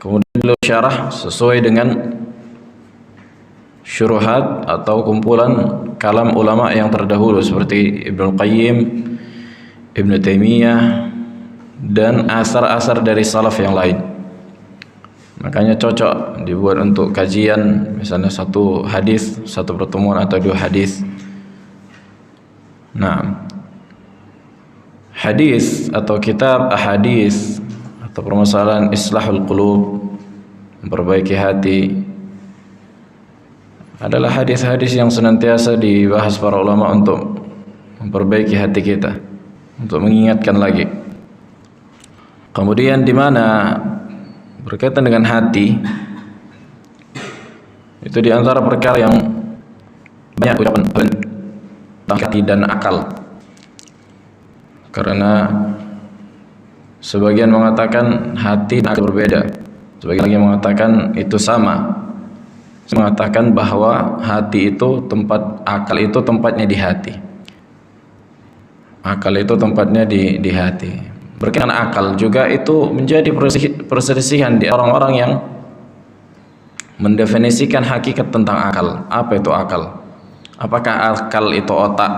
Kemudian beliau syarah sesuai dengan syuruhat atau kumpulan kalam ulama yang terdahulu seperti Ibnu Qayyim, Ibnu Taimiyah, dan asar-asar dari salaf yang lain. Makanya cocok dibuat untuk kajian, misalnya satu hadis, satu pertemuan atau dua hadis. Nah, hadis atau kitab ahadis atau permasalahan islahul qulub, memperbaiki hati, adalah hadis-hadis yang senantiasa dibahas para ulama untuk memperbaiki hati kita, untuk mengingatkan lagi. Kemudian di mana berkaitan dengan hati, itu di antara perkara yang banyak ucapan tentang hati dan akal. Karena sebagian mengatakan hati dan akal berbeda, sebagian lagi mengatakan itu sama. Mengatakan bahwa hati itu tempat, akal itu tempatnya di hati. Akal itu tempatnya di hati. Berkaitan akal juga itu menjadi perselisihan di orang-orang yang mendefinisikan hakikat tentang akal. Apa itu akal? Apakah akal itu otak?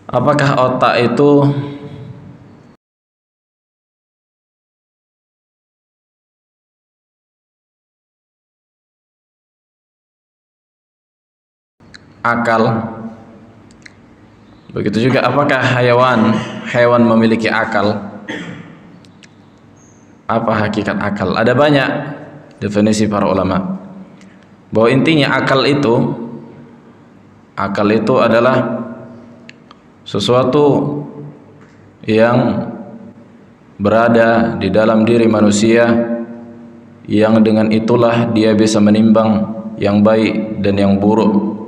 Apakah otak itu akal? Begitu juga apakah hewan memiliki akal? Apa hakikat akal? Ada banyak definisi para ulama. Bahwa intinya akal itu adalah sesuatu yang berada di dalam diri manusia, yang dengan itulah dia bisa menimbang yang baik dan yang buruk.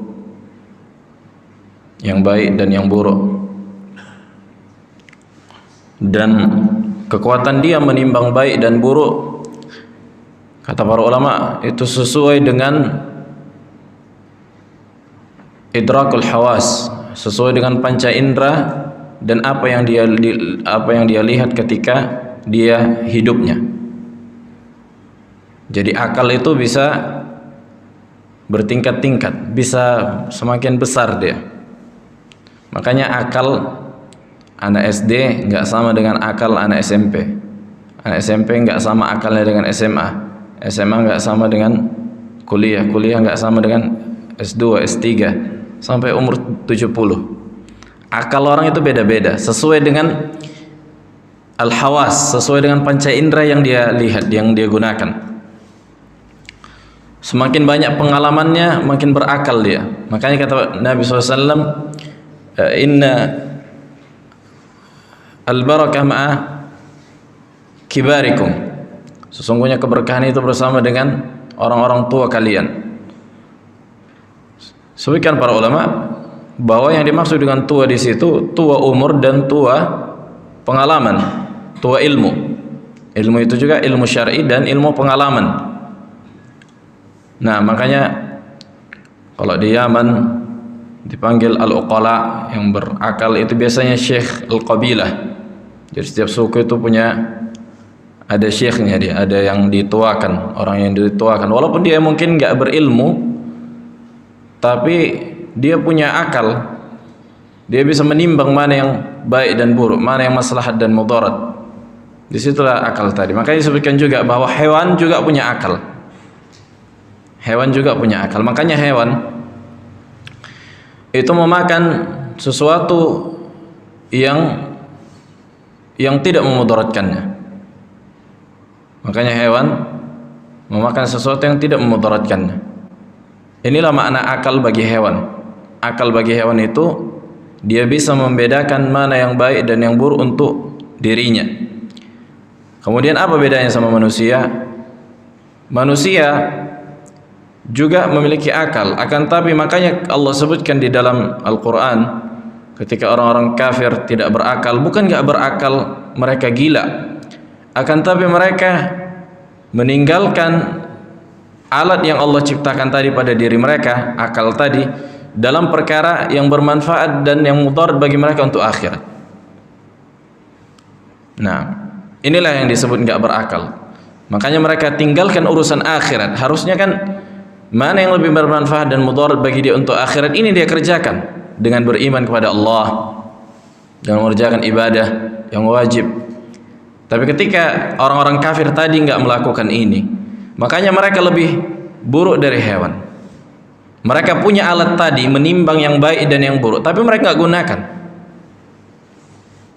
Yang baik dan yang buruk, dan kekuatan dia menimbang baik dan buruk, kata para ulama, itu sesuai dengan idrakul hawas, sesuai dengan panca indera dan apa yang dia lihat ketika dia hidupnya. Jadi akal itu bisa bertingkat-tingkat, bisa semakin besar dia. Makanya akal anak SD nggak sama dengan akal anak SMP. Anak SMP nggak sama akalnya dengan SMA. SMA nggak sama dengan kuliah. Kuliah nggak sama dengan S2, S3 sampai umur 70. Akal orang itu beda-beda sesuai dengan al-hawas, sesuai dengan panca indera yang dia lihat, yang dia gunakan. Semakin banyak pengalamannya, makin berakal dia. Makanya kata Nabi SAW, inna al-barakah ma'a kibarikum, sesungguhnya keberkahan itu bersama dengan orang-orang tua kalian. Sebutkan para ulama bahwa yang dimaksud dengan tua di situ tua umur dan tua pengalaman, tua ilmu. Ilmu itu juga ilmu syar'i dan ilmu pengalaman. Nah, makanya kalau di Yaman dipanggil al-uqala, yang berakal itu biasanya syekh al-qabilah. Jadi setiap suku itu punya ada syekhnya dia, ada yang dituakan, orang yang dituakan. Walaupun dia mungkin nggak berilmu, tapi dia punya akal. Dia bisa menimbang mana yang baik dan buruk, mana yang maslahat dan mudarat. Disitulah akal tadi. Makanya disebutkan juga bahwa hewan juga punya akal. Hewan juga punya akal. Makanya hewan itu memakan sesuatu yang tidak memudaratkannya. Makanya hewan memakan sesuatu yang tidak memudaratkannya. Inilah makna akal bagi hewan. Akal bagi hewan itu dia bisa membedakan mana yang baik dan yang buruk untuk dirinya. Kemudian apa bedanya sama manusia? Manusia juga memiliki akal, akan tapi makanya Allah sebutkan di dalam Al-Quran ketika orang-orang kafir tidak berakal, bukan nggak berakal mereka gila, akan tapi mereka meninggalkan alat yang Allah ciptakan tadi pada diri mereka, akal tadi, dalam perkara yang bermanfaat dan yang mudarat bagi mereka untuk akhirat. Nah, inilah yang disebut nggak berakal. Makanya mereka tinggalkan urusan akhirat. Harusnya kan mana yang lebih bermanfaat dan mudarat bagi dia untuk akhirat, ini dia kerjakan dengan beriman kepada Allah, dengan mengerjakan ibadah yang wajib. Tapi ketika orang-orang kafir tadi nggak melakukan ini, makanya mereka lebih buruk dari hewan. Mereka punya alat tadi menimbang yang baik dan yang buruk, tapi mereka nggak gunakan.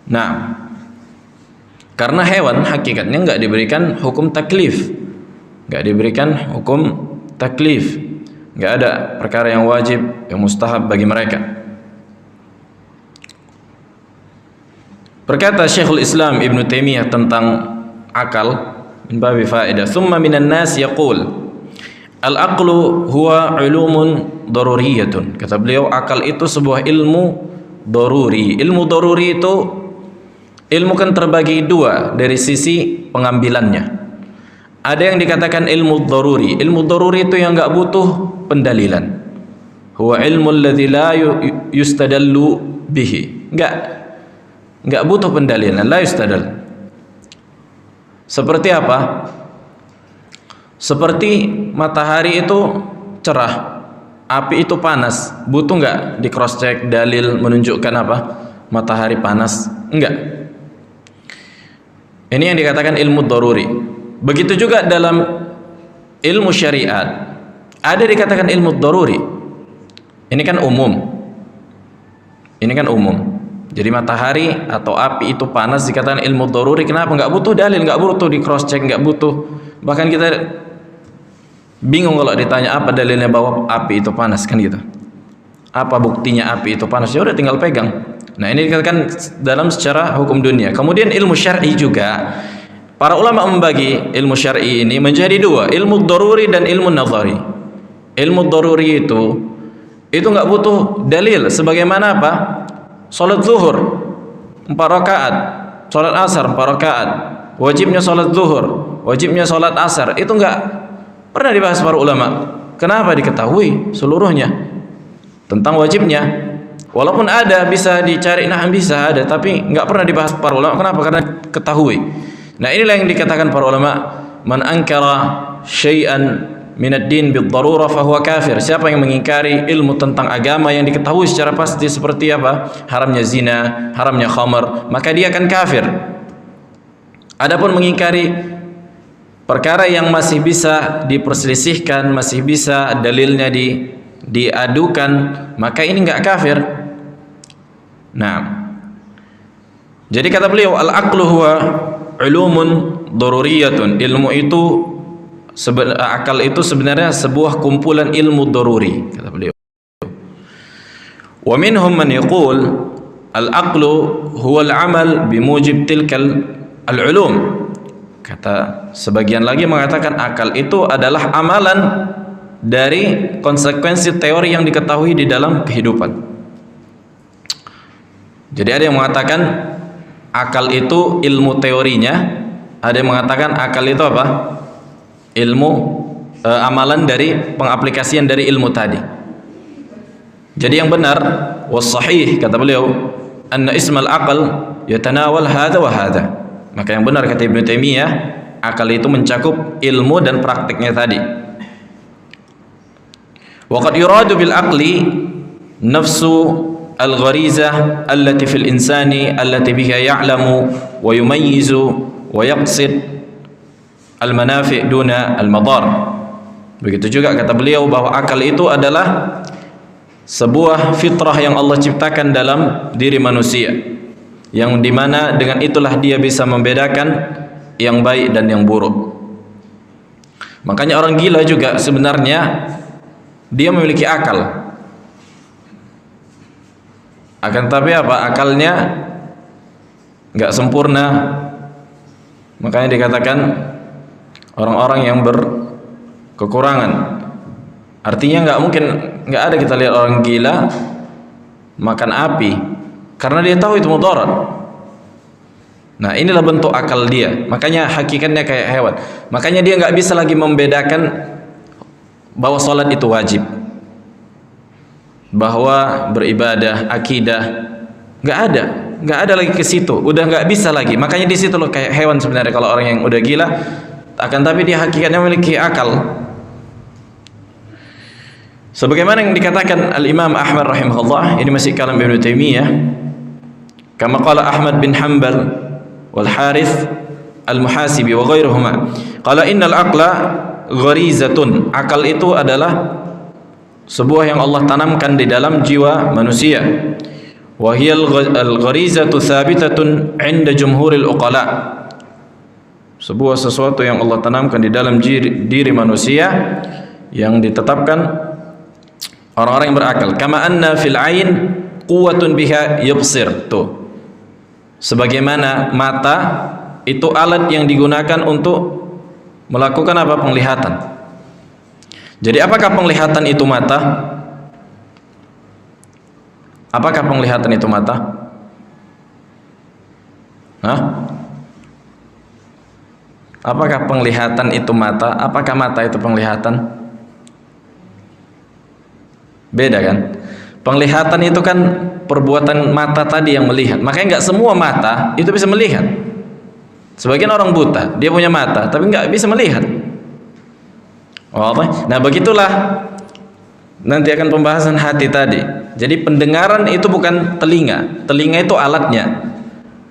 Nah, karena hewan hakikatnya nggak diberikan hukum taklif, nggak diberikan hukum taklif, nggak ada perkara yang wajib, yang mustahab bagi mereka. Berkata Syekhul Islam Ibn Taimiyah tentang akal, min babi faedah, "Tsumma minan nas yaqul al-aqlu huwa ulumun daruriyatun." Kata beliau, akal itu sebuah ilmu daruri. Ilmu daruri itu ilmu kan terbagi dua dari sisi pengambilannya. Ada yang dikatakan ilmu daruri. Ilmu daruri itu yang enggak butuh pendalilan. Huwa ilmu alladzi la yustadallu bihi. Enggak butuh pendalilan, la yustadal. Seperti apa? Seperti matahari itu cerah, api itu panas. Butuh enggak di cross check dalil menunjukkan apa? Matahari panas? Enggak. Ini yang dikatakan ilmu daruri. Begitu juga dalam ilmu syariat, ada dikatakan ilmu daruri. Ini kan umum. Ini kan umum. Jadi matahari atau api itu panas dikatakan ilmu daruri. Kenapa? Nggak butuh dalil, nggak butuh di cross check, nggak butuh. Bahkan kita bingung kalau ditanya apa dalilnya bahwa api itu panas, kan gitu. Apa buktinya api itu panas? Ya udah tinggal pegang. Nah, ini dikatakan dalam secara hukum dunia. Kemudian ilmu syar'i juga, para ulama membagi ilmu syar'i ini menjadi dua, ilmu daruri dan ilmu nazari. Ilmu daruri itu nggak butuh dalil. Sebagaimana apa? Salat zuhur 4 rakaat, salat asar 4 rakaat, wajibnya salat zuhur, wajibnya salat asar, itu nggak pernah dibahas para ulama. Kenapa? Diketahui seluruhnya tentang wajibnya. Walaupun ada, bisa dicari, nah bisa ada, tapi nggak pernah dibahas para ulama. Kenapa? Karena ketahui. Nah, inilah yang dikatakan para ulama, man ankara syai'an min ad-din bid-darurah fahuwa kafir. Siapa yang mengingkari ilmu tentang agama yang diketahui secara pasti seperti apa? Haramnya zina, haramnya khamar, maka dia akan kafir. Adapun mengingkari perkara yang masih bisa diperselisihkan, masih bisa dalilnya diadukan, maka ini enggak kafir. Nah, jadi kata beliau, al-aqlu huwa ulumun daruriyatun. Ilmu itu, akal itu sebenarnya sebuah kumpulan ilmu daruri, kata beliau. Wa minhum man yaqul al-aqlu huwa al-amal bimujib tilkal al-ulum. Kata sebagian lagi mengatakan akal itu adalah amalan dari konsekuensi teori yang diketahui di dalam kehidupan. Jadi ada yang mengatakan akal itu ilmu teorinya, ada yang mengatakan akal itu apa? Ilmu amalan dari pengaplikasian dari ilmu tadi. Jadi yang benar, was-sahih kata beliau, anna ismal aqal yatanawal hadza wa hadza. Maka yang benar kata Ibnu Taimiyah, akal itu mencakup ilmu dan praktiknya tadi. Wa qad yuradu bil aqli nafsu al-gharizah allati fil insani allati biha ya'lamu wa yumayyizu wa yaqsid al-manafi' duna al-madar. Begitu juga kata beliau bahwa akal itu adalah sebuah fitrah yang Allah ciptakan dalam diri manusia, yang dimana dengan itulah dia bisa membedakan yang baik dan yang buruk. Makanya orang gila juga sebenarnya dia memiliki akal, akan tapi apa? Akalnya nggak sempurna. Makanya dikatakan orang-orang yang berkekurangan. Artinya nggak ada kita lihat orang gila makan api karena dia tahu itu mudarat. Nah, inilah bentuk akal dia. Makanya hakikatnya kayak hewan. Makanya dia nggak bisa lagi membedakan bahwa sholat itu wajib, bahwa beribadah, akidah, nggak ada lagi ke situ. Udah nggak bisa lagi. Makanya di situ loh kayak hewan sebenarnya. Kalau orang yang udah gila, akan tapi dia hakikatnya memiliki akal. Sebagaimana yang dikatakan Al-Imam Ahmad rahimahullah, ini masih kalam Ibnu Taimiyah, kama qala Ahmad bin Hanbal wal Harith Al-Muhasibi wa ghairuhuma, qala innal aqla gharizatun, akal itu adalah sebuah yang Allah tanamkan di dalam jiwa manusia. Wa hiya al-gharizatu thabitatun 'inda jumhuril uqala, sebuah sesuatu yang Allah tanamkan di dalam diri manusia yang ditetapkan orang-orang yang berakal. Kama anna fil 'ain quwwatun biha yubsir, tuh sebagaimana mata itu alat yang digunakan untuk melakukan apa? Penglihatan. Jadi apakah penglihatan itu mata? Apakah penglihatan itu mata? Hah? Apakah penglihatan itu mata? Apakah mata itu penglihatan? Beda kan? Penglihatan itu kan perbuatan mata tadi yang melihat. Makanya nggak semua mata itu bisa melihat. Sebagian orang buta, dia punya mata tapi nggak bisa melihat. Nah begitulah nanti akan pembahasan hati tadi. Jadi pendengaran itu bukan telinga, telinga itu alatnya.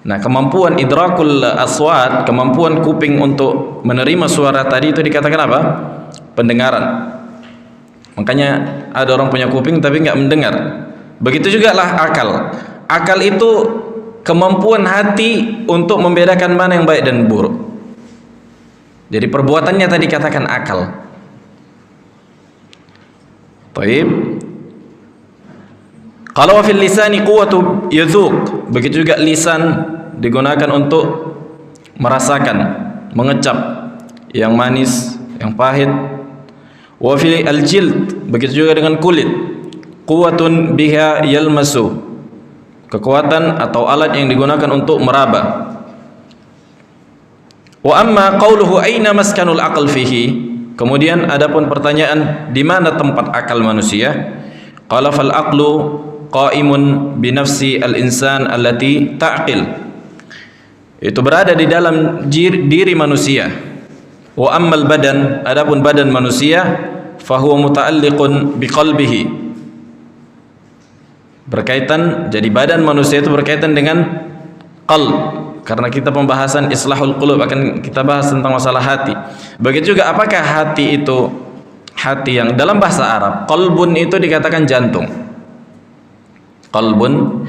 Nah kemampuan idrakul aswat, kemampuan kuping untuk menerima suara tadi itu dikatakan apa? Pendengaran. Makanya ada orang punya kuping tapi nggak mendengar. Begitu juga lah akal. Akal itu kemampuan hati untuk membedakan mana yang baik dan buruk. Jadi perbuatannya tadi katakan akal. Baik. Kalau fil lisani quwwatu yadzuq, begitu juga lisan digunakan untuk merasakan, mengecap yang manis, yang pahit. Wa fil aljild, begitu juga dengan kulit. Quwwatun biha yalmasu, kekuatan atau alat yang digunakan untuk meraba. Wa amma qauluhu aina maskanul aql fihi, kemudian adapun pertanyaan di mana tempat akal manusia? Qala fal aqlu qa'imun bi nafsi al-insan allati ta'qil, itu berada di dalam diri manusia. Wa ammal badan, adapun badan manusia, fahuwa muta'alliqun bi qalbihi, berkaitan, jadi badan manusia itu berkaitan dengan qalb, karena kita pembahasan islahul qulub akan kita bahas tentang masalah hati. Begitu juga apakah hati itu hati yang dalam bahasa Arab qalbun itu dikatakan jantung. Qalbun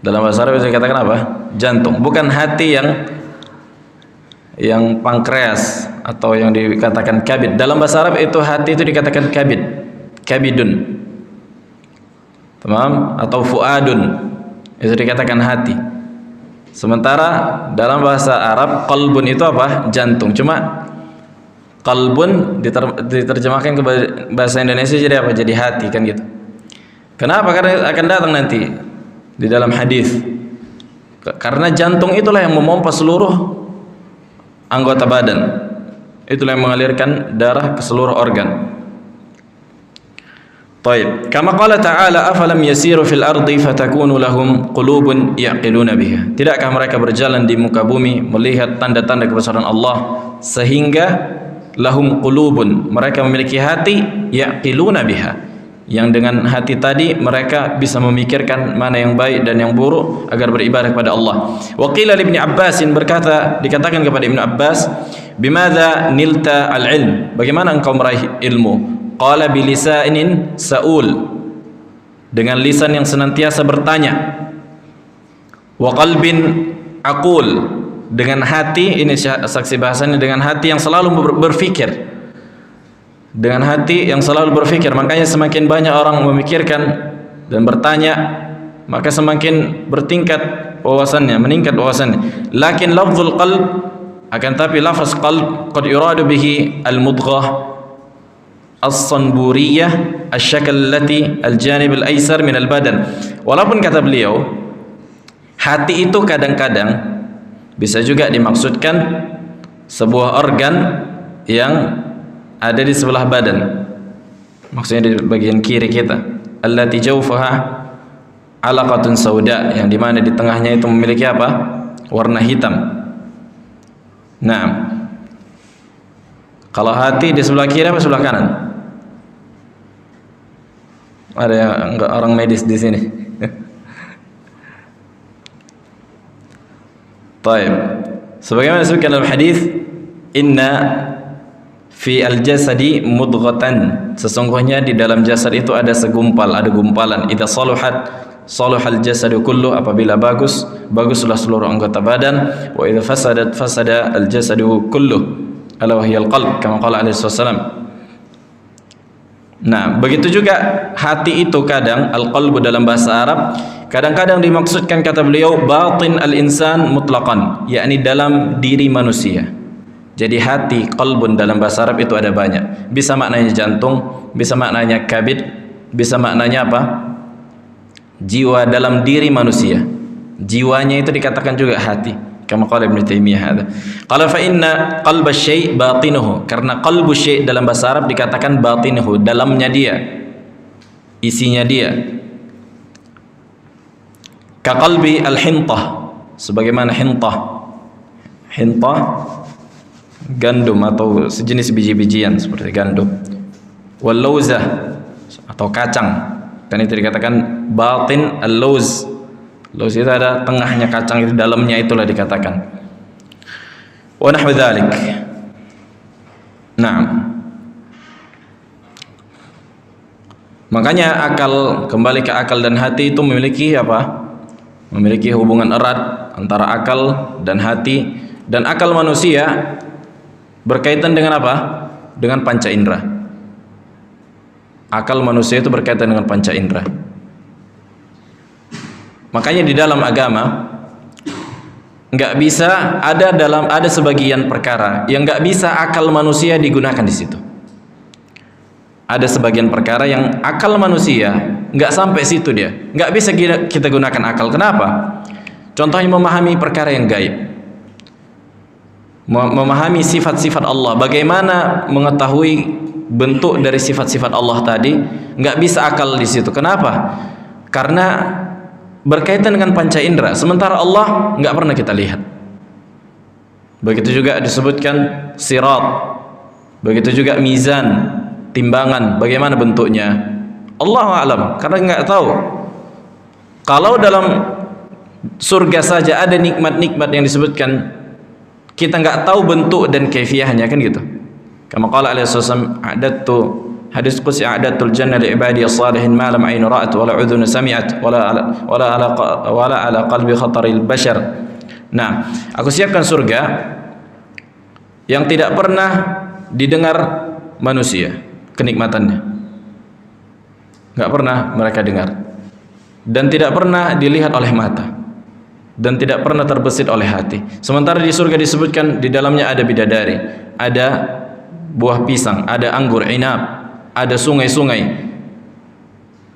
dalam bahasa Arab bisa dikatakan apa? Jantung, bukan hati yang pankreas atau yang dikatakan kabid. Dalam bahasa Arab itu hati itu dikatakan kabid, kabidun, tamam, atau fuadun, itu dikatakan hati. Sementara dalam bahasa Arab qalbun itu apa? Jantung. Cuma qalbun diterjemahkan ke bahasa Indonesia jadi apa? Jadi hati kan gitu. Kenapa? Karena akan datang nanti di dalam hadis. Karena jantung itulah yang memompa seluruh anggota badan. Itulah yang mengalirkan darah ke seluruh organ. Baik, kama qala ta'ala afalam yasiru fil ardi fatakunu lahum qulubun yaqiluna biha. Tidakkah mereka berjalan di muka bumi melihat tanda-tanda kebesaran Allah sehingga lahum qulubun, mereka memiliki hati, yaqiluna biha, yang dengan hati tadi mereka bisa memikirkan mana yang baik dan yang buruk agar beribadah kepada Allah. Wa qila li Ibnu Abbas, dikatakan kepada Ibnu Abbas, bimadza nilta al-ilm, bagaimana engkau meraih ilmu? Qala bilisanin saul, dengan lisan yang senantiasa bertanya. Wa qalbin aqul, dengan hati, ini saksi bahasanya, dengan hati yang selalu berfikir. Dengan hati yang selalu berfikir. Makanya semakin banyak orang memikirkan dan bertanya, maka semakin bertingkat wawasannya, meningkat wawasannya. Lakin lafzul qalb, akan tapi lafaz qalb qad yuradu bihi al-mudghah as-sanburiyah asy-syakl allati al-janib al-aysar min al-badan. Walaupun kata beliau, hati itu kadang-kadang bisa juga dimaksudkan sebuah organ yang ada di sebelah badan, maksudnya di bagian kiri kita, allati jawfaha alaqatun sauda, yang dimana di tengahnya itu memiliki apa? Warna hitam. Nah, Kalau hati di sebelah kiri apa sebelah kanan? Ada yang enggak orang medis di sini? Baik. Sebagaimana disebutkan dalam hadis, inna fi al-jasadi mudghatan, sesungguhnya di dalam jasad itu ada segumpal, ada gumpalan. Idza saluhat saluhal jasadu kullu, apabila bagus, baguslah seluruh anggota badan. Wa idza fasadat fasada al-jasadu kullu, ala wahyal qalb, kama qala alaihi wasallam. Nah, begitu juga hati itu kadang, al-qalbu dalam bahasa Arab, kadang-kadang dimaksudkan kata beliau batin al-insan mutlaqan, yakni dalam diri manusia. Jadi hati, qalbun dalam bahasa Arab itu ada banyak. Bisa maknanya jantung, bisa maknanya kabid, bisa maknanya apa? Jiwa dalam diri manusia. Jiwanya itu dikatakan juga hati. Kama qala Ibnu Taimiyah hada. Qala fa inna qalba syai' batinuhu, karena qalbu syai' dalam bahasa Arab dikatakan batinuhu, dalamnya dia, isinya dia. Ka qalbi al-hintah, sebagaimana hintah. Hintah gandum atau sejenis biji-bijian seperti gandum. Wal lauzah atau kacang. Kan itu dikatakan batin al-lauz. Lauz itu ada tengahnya kacang, itu dalamnya itulah dikatakan. Wa nahwu dzalik. Nah, makanya akal, kembali ke akal dan hati itu memiliki apa? Memiliki hubungan erat antara akal dan hati. Dan akal manusia berkaitan dengan apa? Dengan panca indera. Akal manusia itu berkaitan dengan panca indera. Makanya di dalam agama nggak bisa ada sebagian perkara yang nggak bisa akal manusia digunakan di situ. Ada sebagian perkara yang akal manusia nggak sampai situ, dia nggak bisa kita gunakan akal. Kenapa? Contohnya memahami perkara yang gaib, memahami sifat-sifat Allah. Bagaimana mengetahui bentuk dari sifat-sifat Allah tadi? Nggak bisa akal di situ. Kenapa? Karena berkaitan dengan panca indera, sementara Allah nggak pernah kita lihat. Begitu juga disebutkan sirat, begitu juga mizan, timbangan, bagaimana bentuknya? Allahu a'lam, karena nggak tahu. Kalau dalam surga saja ada nikmat-nikmat yang disebutkan, kita nggak tahu bentuk dan kaifiyahnya, kan gitu. Kama qala alaihi wasallam, a'dadtu hadis qudsi, a'datul jannah li ibadi as-salihin ma lam 'ain ra'at wa la udhun sami'at wa la ala qalbi khataril bashar. Nah, aku siapkan surga yang tidak pernah didengar manusia kenikmatannya. Enggak pernah mereka dengar. Dan tidak pernah dilihat oleh mata. Dan tidak pernah terbesit oleh hati. Sementara di surga disebutkan di dalamnya ada bidadari, ada buah pisang, ada anggur, inab, ada sungai-sungai.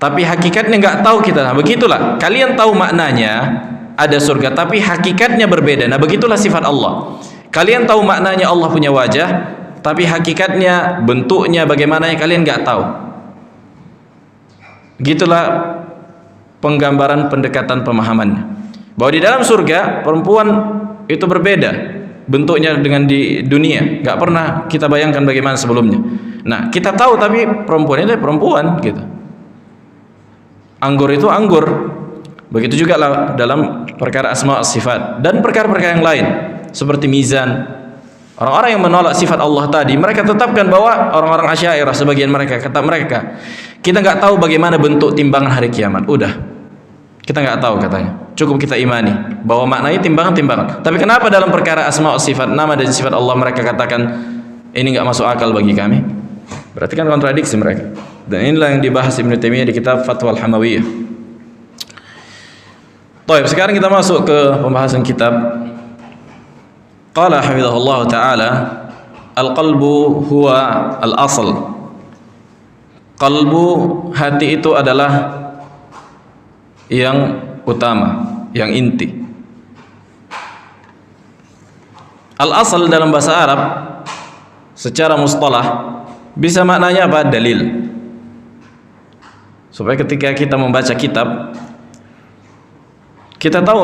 Tapi hakikatnya nggak tahu kita. Nah, begitulah. Kalian tahu maknanya ada surga, tapi hakikatnya berbeda. Nah, begitulah sifat Allah. Kalian tahu maknanya Allah punya wajah, tapi hakikatnya, bentuknya bagaimananya kalian nggak tahu. Gitulah penggambaran pendekatan pemahamannya. Bahwa di dalam surga perempuan itu berbeda bentuknya dengan di dunia. Nggak pernah kita bayangkan bagaimana sebelumnya. Nah, kita tahu tapi perempuan itu perempuan gitu. Anggur itu anggur. Begitu juga dalam perkara asma sifat dan perkara-perkara yang lain seperti mizan. Orang-orang yang menolak sifat Allah tadi, mereka tetapkan bahwa orang-orang Asy'ariyah sebagian mereka kata mereka, kita nggak tahu bagaimana bentuk timbangan hari kiamat. Udah, kita nggak tahu katanya. Cukup kita imani bahwa maknanya timbangan-timbangan. Tapi kenapa dalam perkara asma sifat, nama dan sifat Allah mereka katakan ini nggak masuk akal bagi kami? Berarti kan kontradiksi mereka. Dan inilah yang dibahas Ibnu Taimiyah di kitab Fatwa Al-Hamawiyah. Baik, sekarang kita masuk ke pembahasan kitab. Qala hafizahullah taala, al-qalbu huwa al-asl. Qalbu, hati itu adalah yang utama, yang inti. Al-asl dalam bahasa Arab secara mustalah bisa maknanya apa? Dalil. Supaya ketika kita membaca kitab, kita tahu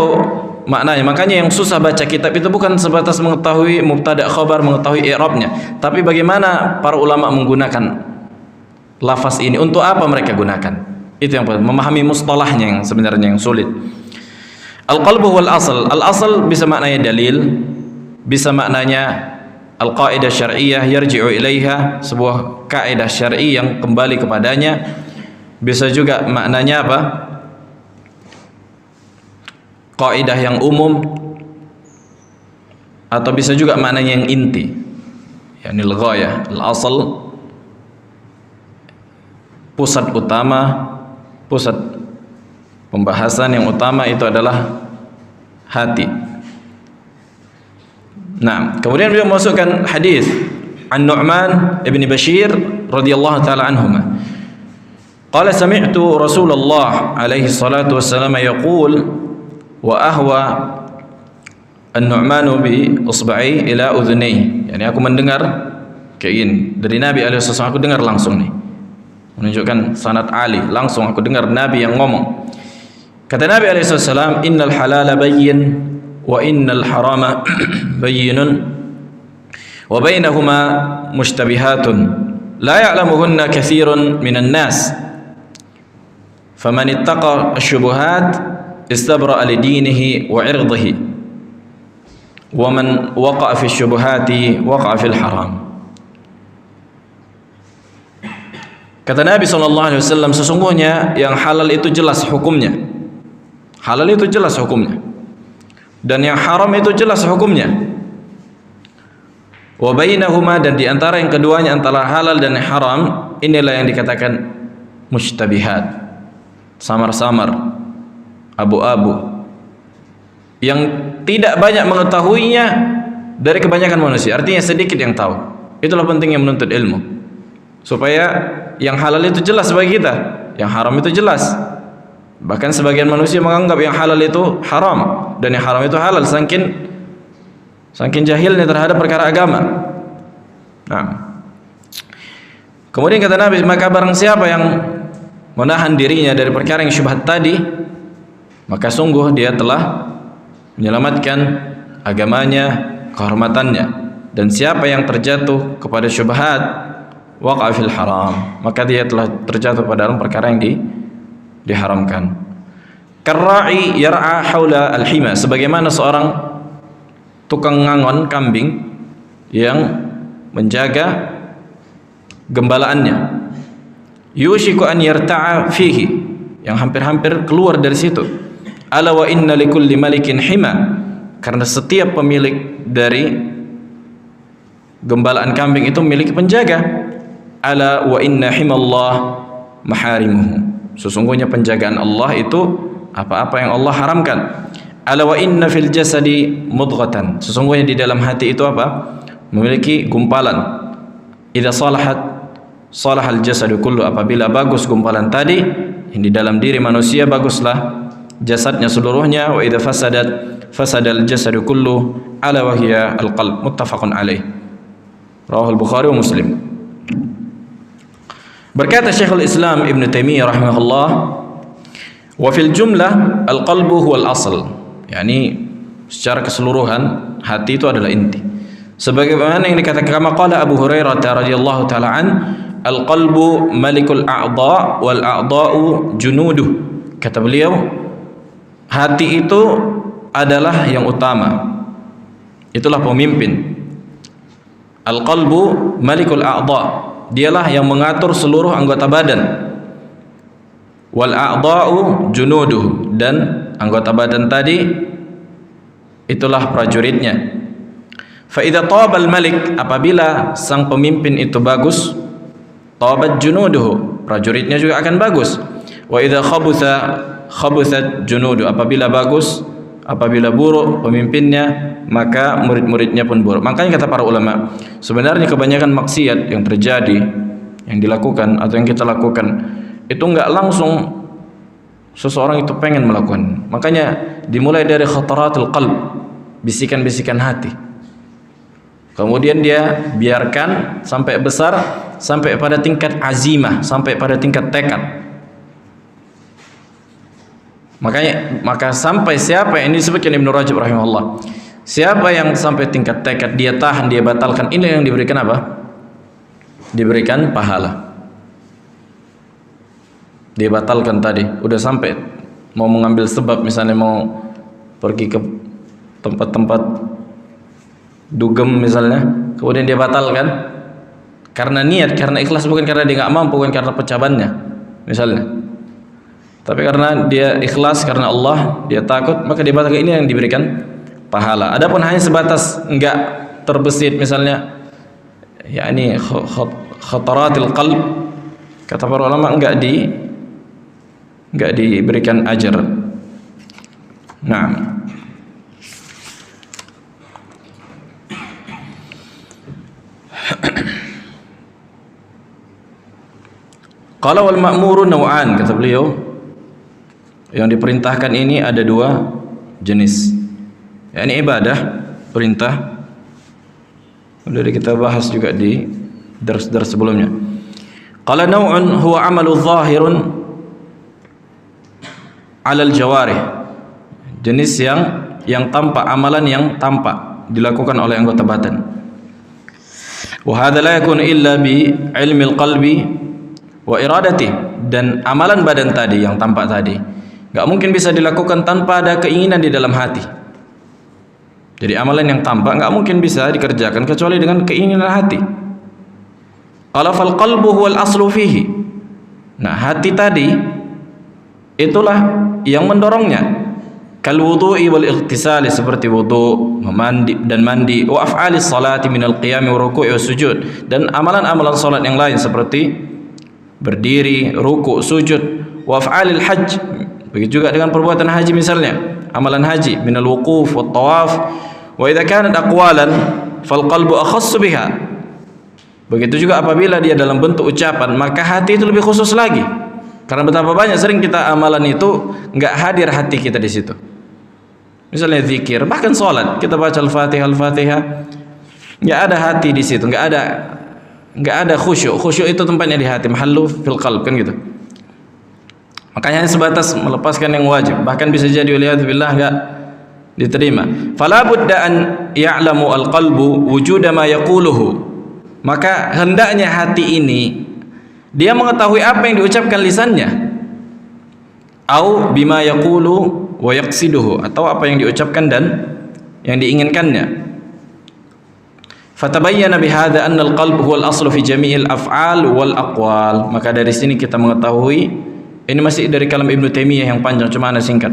maknanya. Makanya yang susah baca kitab itu bukan sebatas mengetahui mubtada khabar, mengetahui i'rabnya, tapi bagaimana para ulama menggunakan lafaz ini, untuk apa mereka gunakan. Itu yang memahami mustalahnya yang sebenarnya yang sulit. Al-qalbu wal asal. Al-asal bisa maknanya dalil, bisa maknanya al-qaidah syar'iyyah yarji'u ilaiha, sebuah kaidah syar'i yang kembali kepadanya. Bisa juga maknanya apa? Kaidah yang umum, atau bisa juga maknanya yang inti, yakni al-ghayah. Al-asal pusat utama, pusat pembahasan yang utama itu adalah hati. Nah, kemudian beliau masukkan hadis An-Nu'man ibn Bashir radhiyallahu taala anhuma. Qala sami'tu Rasulullah alaihi salatu wassalam yaqul wa ahwa An-Nu'man bi usba'i ila udhunayhi. Yani aku mendengar kayak gini dari Nabi alaihi wasallam, aku dengar langsung nih. Menunjukkan sanad Ali, langsung aku dengar Nabi yang ngomong. Kata Nabi alaihi wasallam, innal halala bayyin wa innal harama bayyinun wa bainahuma mushtabihatun la ya'lamuhunna katsirun minan nas faman ittaqa asy-syubuhat istabra'a li dinihi wa 'irdihi wa man waqa'a fi asy-syubuhati waqa'a fil haram. Kata Nabi SAW, sesungguhnya yang halal itu jelas hukumnya, halal itu jelas hukumnya, dan yang haram itu jelas hukumnya. Wa bainahuma, dan di antara yang keduanya, antara halal dan haram, inilah yang dikatakan mushtabihat, samar-samar, abu-abu, yang tidak banyak mengetahuinya dari kebanyakan manusia. Artinya sedikit yang tahu. Itulah pentingnya menuntut ilmu, supaya yang halal itu jelas bagi kita, yang haram itu jelas. Bahkan sebagian manusia menganggap yang halal itu haram dan yang haram itu halal, saking jahilnya terhadap perkara agama. Nah, kemudian kata Nabi, maka barang siapa yang menahan dirinya dari perkara yang syubhat tadi, maka sungguh dia telah menyelamatkan agamanya, kehormatannya. Dan siapa yang terjatuh kepada syubhat, waqa'a fil haram, maka dia telah terjatuh pada dalam perkara yang diharamkan. Karra'i yar'a haula al-hima, sebagaimana seorang tukang ngangon kambing yang menjaga gembalaannya. Yushiku an yarta'a fihi, yang hampir-hampir keluar dari situ. Ala wa inna likulli malikin hima, karena setiap pemilik dari gembalaan kambing itu memiliki penjaga. Ala wa inna himallah maharimuhu, sesungguhnya penjagaan Allah itu apa-apa yang Allah haramkan. Ala wa inna fil jasadi mudghatan, sesungguhnya di dalam hati itu apa? Memiliki gumpalan. Idza salahat salahal jasadu kullu, apabila bagus gumpalan tadi yang di dalam diri manusia, baguslah jasadnya seluruhnya. Wa idza fasadat fasadal jasadu kullu ala wa hiya al-qalb, muttafaqun alaih, rawahul Bukhari wa Muslim. Berkata Syekhul Islam Ibn Taimiyah rahimahullah, wa fil jumlah al-qalbu huwal asl, yakni secara keseluruhan hati itu adalah inti. Sebagaimana yang dikatakan kama qala Abu Hurairah radhiyallahu taala an, al-qalbu malikul a'dha wal a'dha'u junuduh. Kata beliau, hati itu adalah yang utama, itulah pemimpin. Al-qalbu malikul a'dha, dialah yang mengatur seluruh anggota badan. Wal a'dha'u junuduh, dan anggota badan tadi itulah prajuritnya. Fa idza tabal malik, apabila sang pemimpin itu bagus, tabat junuduhu, prajuritnya juga akan bagus. Wa idza khabuthat junuduhu, apabila bagus, apabila buruk pemimpinnya, maka murid-muridnya pun buruk. Makanya kata para ulama, sebenarnya kebanyakan maksiat yang terjadi, yang dilakukan atau yang kita lakukan, itu enggak langsung seseorang itu pengen melakukan. Makanya dimulai dari khataratul qalb, bisikan-bisikan hati. Kemudian dia biarkan sampai besar, sampai pada tingkat azimah, sampai pada tingkat tekad. Maka sampai siapa yang ini disebutkan Ibnu Rajab rahimahullah, siapa yang sampai tingkat tekad dia tahan, dia batalkan, ini yang diberikan apa? Diberikan pahala. Dia batalkan tadi, udah sampai mau mengambil sebab, misalnya mau pergi ke tempat-tempat dugem misalnya, kemudian dia batalkan karena niat, karena ikhlas, bukan karena dia nggak mampu, bukan karena pecabannya misalnya, tapi karena dia ikhlas karena Allah, dia takut, maka dia batalkan, ini yang diberikan pahala. Adapun hanya sebatas enggak terbesit misalnya, yakni khataratil qalb, kata para ulama, enggak diberikan ajar. Nah, qala wal ma'muru naw'an, kata beliau, yang diperintahkan ini ada dua jenis. Ini ibadah, perintah. Sudah kita bahas juga di dars-dars sebelumnya. Qala naw'un huwa 'amalu dhahirun 'alal jawarih. Jenis yang tampak, amalan yang tampak dilakukan oleh anggota badan. Wa hadza la yakun illa bi 'ilmil qalbi wa iradati, dan amalan badan tadi yang tampak tadi nggak mungkin bisa dilakukan tanpa ada keinginan di dalam hati. Jadi amalan yang tampak nggak mungkin bisa dikerjakan kecuali dengan keinginan hati. Qala fal qalbu huwal aslu fihi. Nah, hati tadi itulah yang mendorongnya. Kal wudu'i wal ightisali, seperti wudu, memandi dan mandi, wa af'alis salati minal qiyami wa ruku'i wa sujud, dan amalan-amalan salat yang lain seperti berdiri, ruku', sujud, wa af'alil hajj, begitu juga dengan perbuatan haji misalnya, amalan haji minal wuquf wat tawaf, wa idza kanat aqwalan fal qalbu akhassu biha. Begitu juga apabila dia dalam bentuk ucapan, maka hati itu lebih khusus lagi. Karena betapa banyak sering kita amalan itu enggak hadir hati kita di situ. Misalnya zikir, bahkan salat, kita baca Al-Fatihah, enggak ada hati di situ, enggak ada khusyuk. Khusyuk itu tempatnya di hati, mahallu fil qalb, kan gitu. Makanya hanya sebatas melepaskan yang wajib, bahkan bisa jadi waliyadzubillah enggak diterima. Fala budda an ya'lamu al-qalbu wujuda ma yaquluhu. Maka hendaknya hati ini dia mengetahui apa yang diucapkan lisannya, au bima yaqulu wa yaqsiduhu, atau apa yang diucapkan dan yang diinginkannya. Fatabayyana bihadza anna al-qalb huwa al-aslu fi jami'il af'al wal aqwal. Maka dari sini kita mengetahui, ini masih dari kalam Ibnu Taimiyah yang panjang, cuma ana singkat.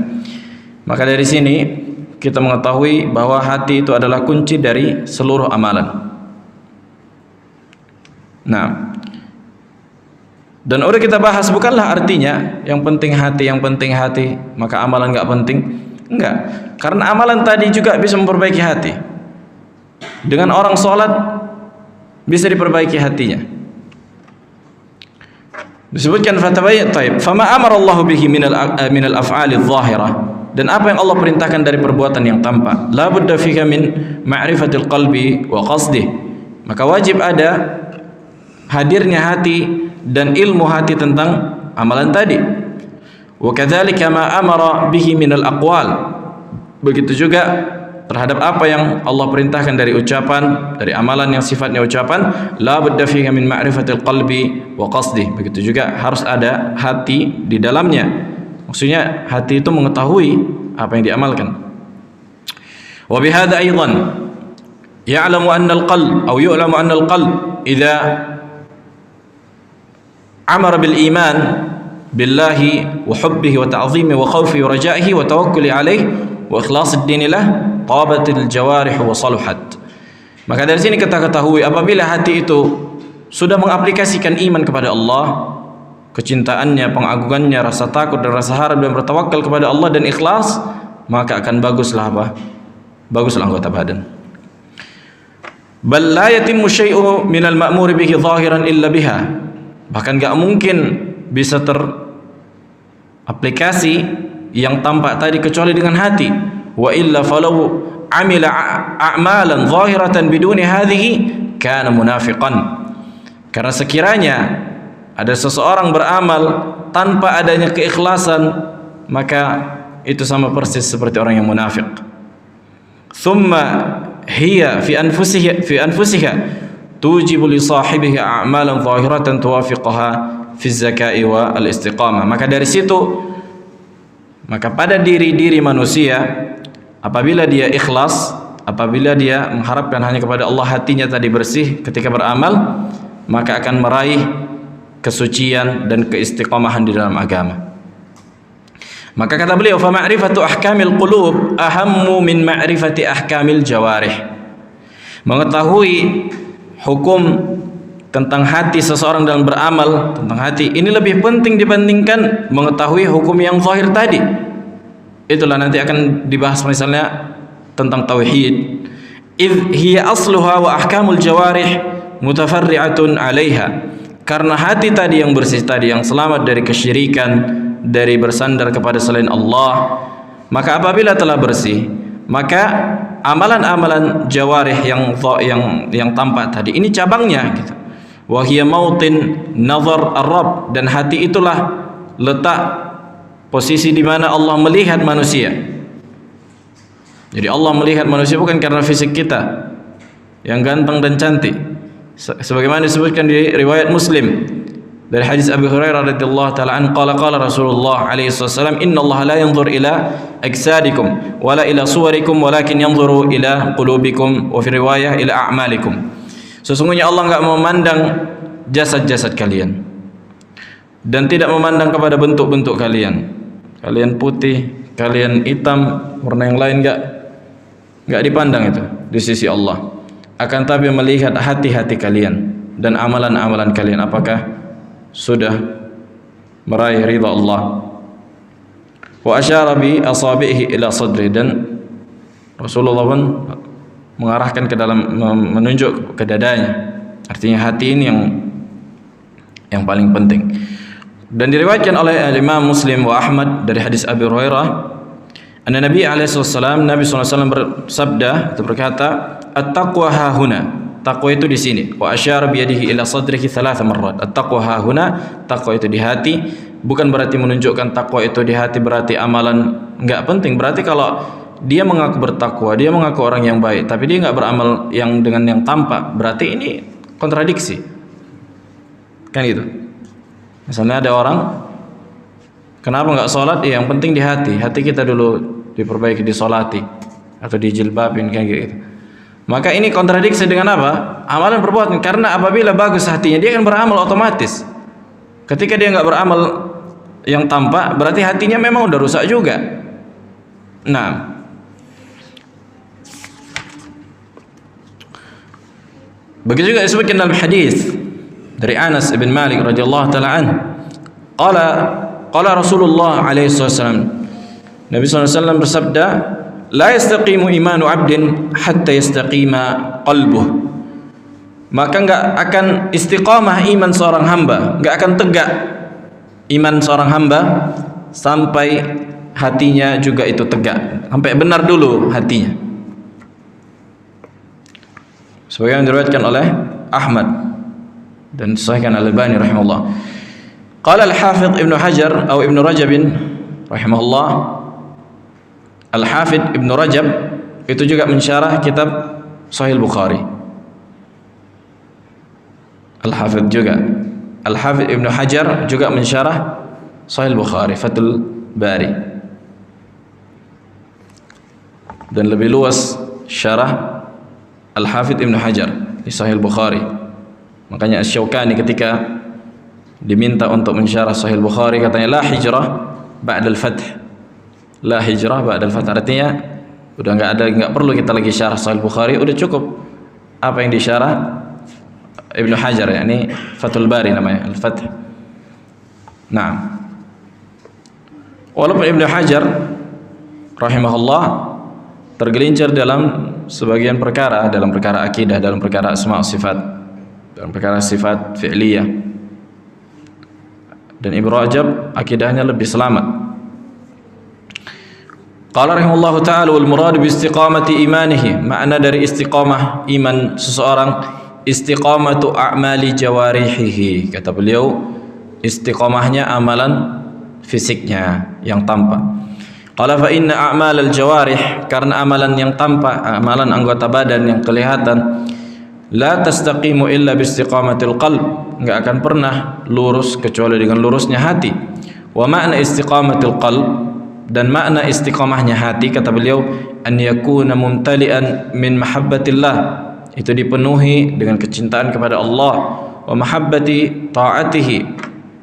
Maka dari sini kita mengetahui bahwa hati itu adalah kunci dari seluruh amalan. Nah, dan udah kita bahas, bukanlah artinya yang penting hati, maka amalan enggak penting. Enggak. Karena amalan tadi juga bisa memperbaiki hati. Dengan orang sholat bisa diperbaiki hatinya. Disebutkan fama amara Allah bihi minal af'ali adh-dhahirah, dan apa yang Allah perintahkan dari perbuatan yang tampak, la budda fika min ma'rifatil qalbi wa qasdih, maka wajib ada hadirnya hati dan ilmu hati tentang amalan tadi. Wa kadzalika ma amara bihi minal aqwal, begitu juga terhadap apa yang Allah perintahkan dari ucapan, dari amalan yang sifatnya ucapan, la budda fiha min ma'rifatil qalbi wa qasdih, begitu juga harus ada hati di dalamnya. Maksudnya hati itu mengetahui apa yang diamalkan. Wa bihadza aidan ya'lamu anna al-qalb aw yu'lamu anna al-qalb idza amara bil iman billahi wa hubbihi wa ta'zimihi wa khawfihi wa raja'ihi wa tawakkuli alaihi wa ikhlasid dini lah, tabatil jawarih wa saluhat. Maka dari sini kita ketahui, apabila hati itu sudah mengaplikasikan iman kepada Allah, kecintaannya, pengagungannya, rasa takut dan rasa harap, dan bertawakal kepada Allah dan ikhlas, maka akan baguslah apa? Baguslah anggota badan. Bal la yatimmu syai'u minal ma'muri bihi zahiran illa biha. Bahkan enggak mungkin bisa teraplikasi yang tampak tadi kecuali dengan hati. Wa illa falau amila a'malan zahiratan biduni hadhihi kana munafiqan. Karena sekiranya ada seseorang beramal tanpa adanya keikhlasan, maka itu sama persis seperti orang yang munafik. Thumma hiya fi anfusiha tujibu li sahibiha a'malan zahiratan tuwafiqaha fi zakai wa al-istiqamah. Maka dari situ, maka pada diri manusia, apabila dia ikhlas, apabila dia mengharapkan hanya kepada Allah, hatinya tadi bersih ketika beramal, maka akan meraih kesucian dan keistiqomahan di dalam agama. Maka kata beliau, fa ma'rifatu ahkamil qulub ahammu min ma'rifati ahkamil jawarih. Mengetahui hukum tentang hati seseorang dalam beramal, tentang hati ini lebih penting dibandingkan mengetahui hukum yang zahir tadi. Itulah nanti akan dibahas misalnya tentang tauhid. Idh hiya asluha wa ahkamul jawarih mutafarri'atun 'alaiha. Karena hati tadi yang bersih tadi, yang selamat dari kesyirikan, dari bersandar kepada selain Allah, maka apabila telah bersih, maka amalan-amalan jawarih yang tampak tadi ini cabangnya gitu. Wa hiya mautin nazar ar-rabb, dan hati itulah letak posisi di mana Allah melihat manusia. Jadi Allah melihat manusia bukan karena fisik kita yang ganteng dan cantik, sebagaimana disebutkan di riwayat Muslim dari hadis Abu Hurairah radhiyallahu taala an qala Rasulullah alaihi wasallam, innallaha la yanzur ila ajsadikum wala ila suwarikum walakin yanzuru ila qulubikum, wa fi riwayah ila a'malikum. Sesungguhnya Allah enggak memandang jasad-jasad kalian dan tidak memandang kepada bentuk-bentuk kalian. Kalian putih, kalian hitam, warna yang lain enggak dipandang itu di sisi Allah. Akan tapi melihat hati-hati kalian dan amalan-amalan kalian, apakah sudah meraih ridha Allah. Wa asyara bi asabihi ila sadri, dan Rasulullah pun mengarahkan ke dalam, menunjuk ke dadanya. Artinya hati ini yang paling penting. Dan diriwayatkan oleh Imam Muslim wa Ahmad dari hadis Abu Hurairah, anna Nabi alaihi wasallam, Nabi sallallahu alaihi wasallam bersabda atau berkata, at-taqwa hahuna. Taqwa itu di sini. Wa asyara bi yadihi ila sadrihi 3 marrat. At-taqwa hahuna, taqwa itu di hati. Bukan berarti menunjukkan taqwa itu di hati berarti amalan enggak penting. Berarti kalau dia mengaku bertakwa, dia mengaku orang yang baik, tapi dia enggak beramal yang dengan yang tampak, berarti ini kontradiksi. Kan gitu. Misalnya ada orang, kenapa enggak sholat? Ya, yang penting di hati. Hati kita dulu diperbaiki, disolati atau dijilbabin kayak gitu. Maka ini kontradiksi dengan apa? Amalan perbuatan. Karena apabila bagus hatinya, dia akan beramal otomatis. Ketika dia enggak beramal yang tampak, berarti hatinya memang udah rusak juga. Nah, begitu juga disebutkan dalam hadis dari Anas bin Malik radhiyallahu taala anhu, qala Rasulullah alaihi wasallam, Nabi sallallahu alaihi wasallam bersabda, la yastaqimu imanu 'abdin hatta yastaqima qalbuh. Maka enggak akan istiqamah iman seorang hamba, enggak akan tegak iman seorang hamba sampai hatinya juga itu tegak, sampai benar dulu hatinya. Sebagaimana diriwayatkan oleh Ahmad dan disahihkan Al-Albani rahimahullah. Qala Al-Hafidz Ibnu Hajar atau Ibnu Rajab rahimahullah, Al-Hafidz Ibnu Rajab itu juga mensyarah kitab Sahih Bukhari. Al-Hafidz juga, Al-Hafidz Ibnu Hajar juga mensyarah Sahih Bukhari, Fathul Bari. Dan lebih luas syarah Al-Hafidz Ibnu Hajar di Sahih Bukhari. Makanya Asy-Syaukani ketika diminta untuk mensyarah Sahih Bukhari, katanya la hijrah ba'dal fath. La hijrah ba'dal fath, artinya udah enggak perlu kita lagi syarah Sahih Bukhari, udah cukup apa yang disyarah Ibnu Hajar, yakni Fathul Bari namanya, Al-Fath. Nah, walaupun Ibnu Hajar rahimahullah tergelincir dalam sebagian perkara, dalam perkara akidah, dalam perkara asma' sifat, dalam perkara sifat fi'liyah, dan Ibnu Rajab akidahnya lebih selamat. Qala rahimahullahu ta'ala wal murad bi istiqamati imanihi, makna dari istiqamah iman seseorang, istiqamatu a'mali jawarihihi, kata beliau istiqamahnya amalan fisiknya yang tampak. Qala fa inna a'malal jawarih, karena amalan yang tampak, amalan anggota badan yang kelihatan, la tastaqimu illa bi istiqamatil qalb, enggak akan pernah lurus kecuali dengan lurusnya hati. Wa makna istiqamatil qalb, dan makna istiqamahnya hati, kata beliau, an yakuna mumtali'an min mahabbatillah, itu dipenuhi dengan kecintaan kepada Allah, wa mahabbati ta'atihi,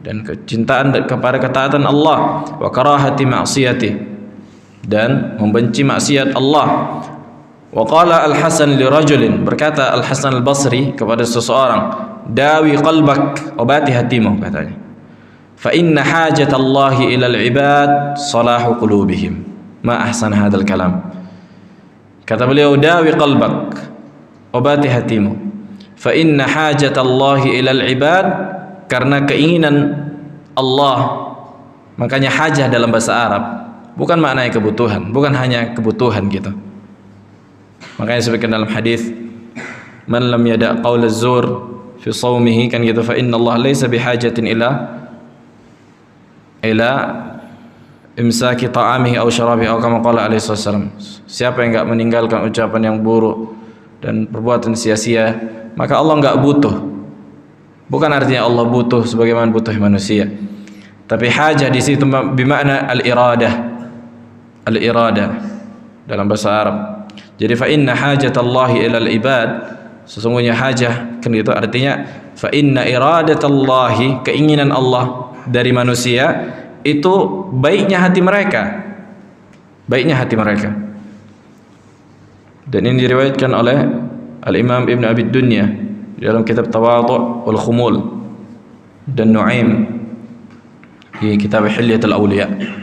dan kecintaan kepada ketaatan Allah, wa karahati ma'siyati, dan membenci maksiat Allah. Wa qala Al-Hasan li rajulin, berkata Al-Hasan Al-Basri kepada seseorang, dawi qalbak, obati hatimu, katanya, fa inna hajatallahi ilal ibad salahu qulubihim. Ma ahsan hadzal kalam. Kata beliau, dawi qalbak, obati hatimu, fa inna hajatallahi ilal ibad, karena keinginan Allah, makanya hajah dalam bahasa Arab bukan maknanya kebutuhan, bukan hanya kebutuhan gitu. Makanya disebutkan dalam hadis, man lam yada' qaul az-zur fi shaumihi, kan gitu, fa inna Allah laysa bihajatin ila imsaki ta'amihi aw syarabihi, atau kama qala alaihi wasallam. Siapa yang enggak meninggalkan ucapan yang buruk dan perbuatan sia-sia, maka Allah enggak butuh. Bukan artinya Allah butuh sebagaimana butuh manusia, tapi hajah di situ bermakna al-iradah dalam bahasa Arab. Jadi fa inna hajatallahi ilal ibad, sesungguhnya hajah, kan gitu artinya fa inna iradatallahi, keinginan Allah dari manusia itu baiknya hati mereka, baiknya hati mereka. Dan ini diriwayatkan oleh Al-Imam Ibn Abi Dunya dalam kitab Tawadhu' wal Khumul, dan Nu'aim di kitab Hilyatul Awliya.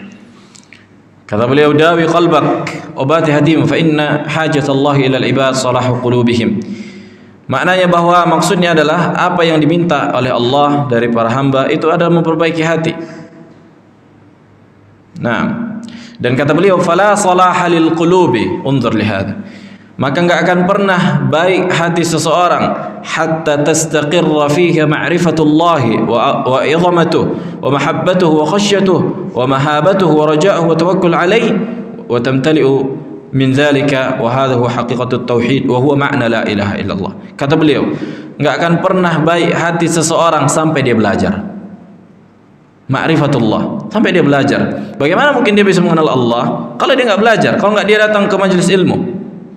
Kata beliau, dawi qalbak, obati hatimu, fa inna hajatallahi ilal ibad salahu qulubihim. Maknanya bahwa maksudnya adalah apa yang diminta oleh Allah dari para hamba itu adalah memperbaiki hati. Nah, dan kata beliau, fala salaha lil qulubi, unzur li hadha, maka enggak akan pernah baik hati seseorang hatta tastaqirra fiha ma'rifatullahi wa 'izamatuhu wa mahabbatuhu wa khasyatuhu wa mahabatuhu wa raja'uhu wa tawakkul alayhi wa tamtali'u min dzalika, wa hadha huwa haqiqatut tauhid wa huwa ma'na la ilaha illallah. Kata beliau, enggak akan pernah baik hati seseorang sampai dia belajar ma'rifatullah, sampai dia belajar. Bagaimana mungkin dia bisa mengenal Allah kalau dia enggak belajar, kalau enggak dia datang ke majelis ilmu,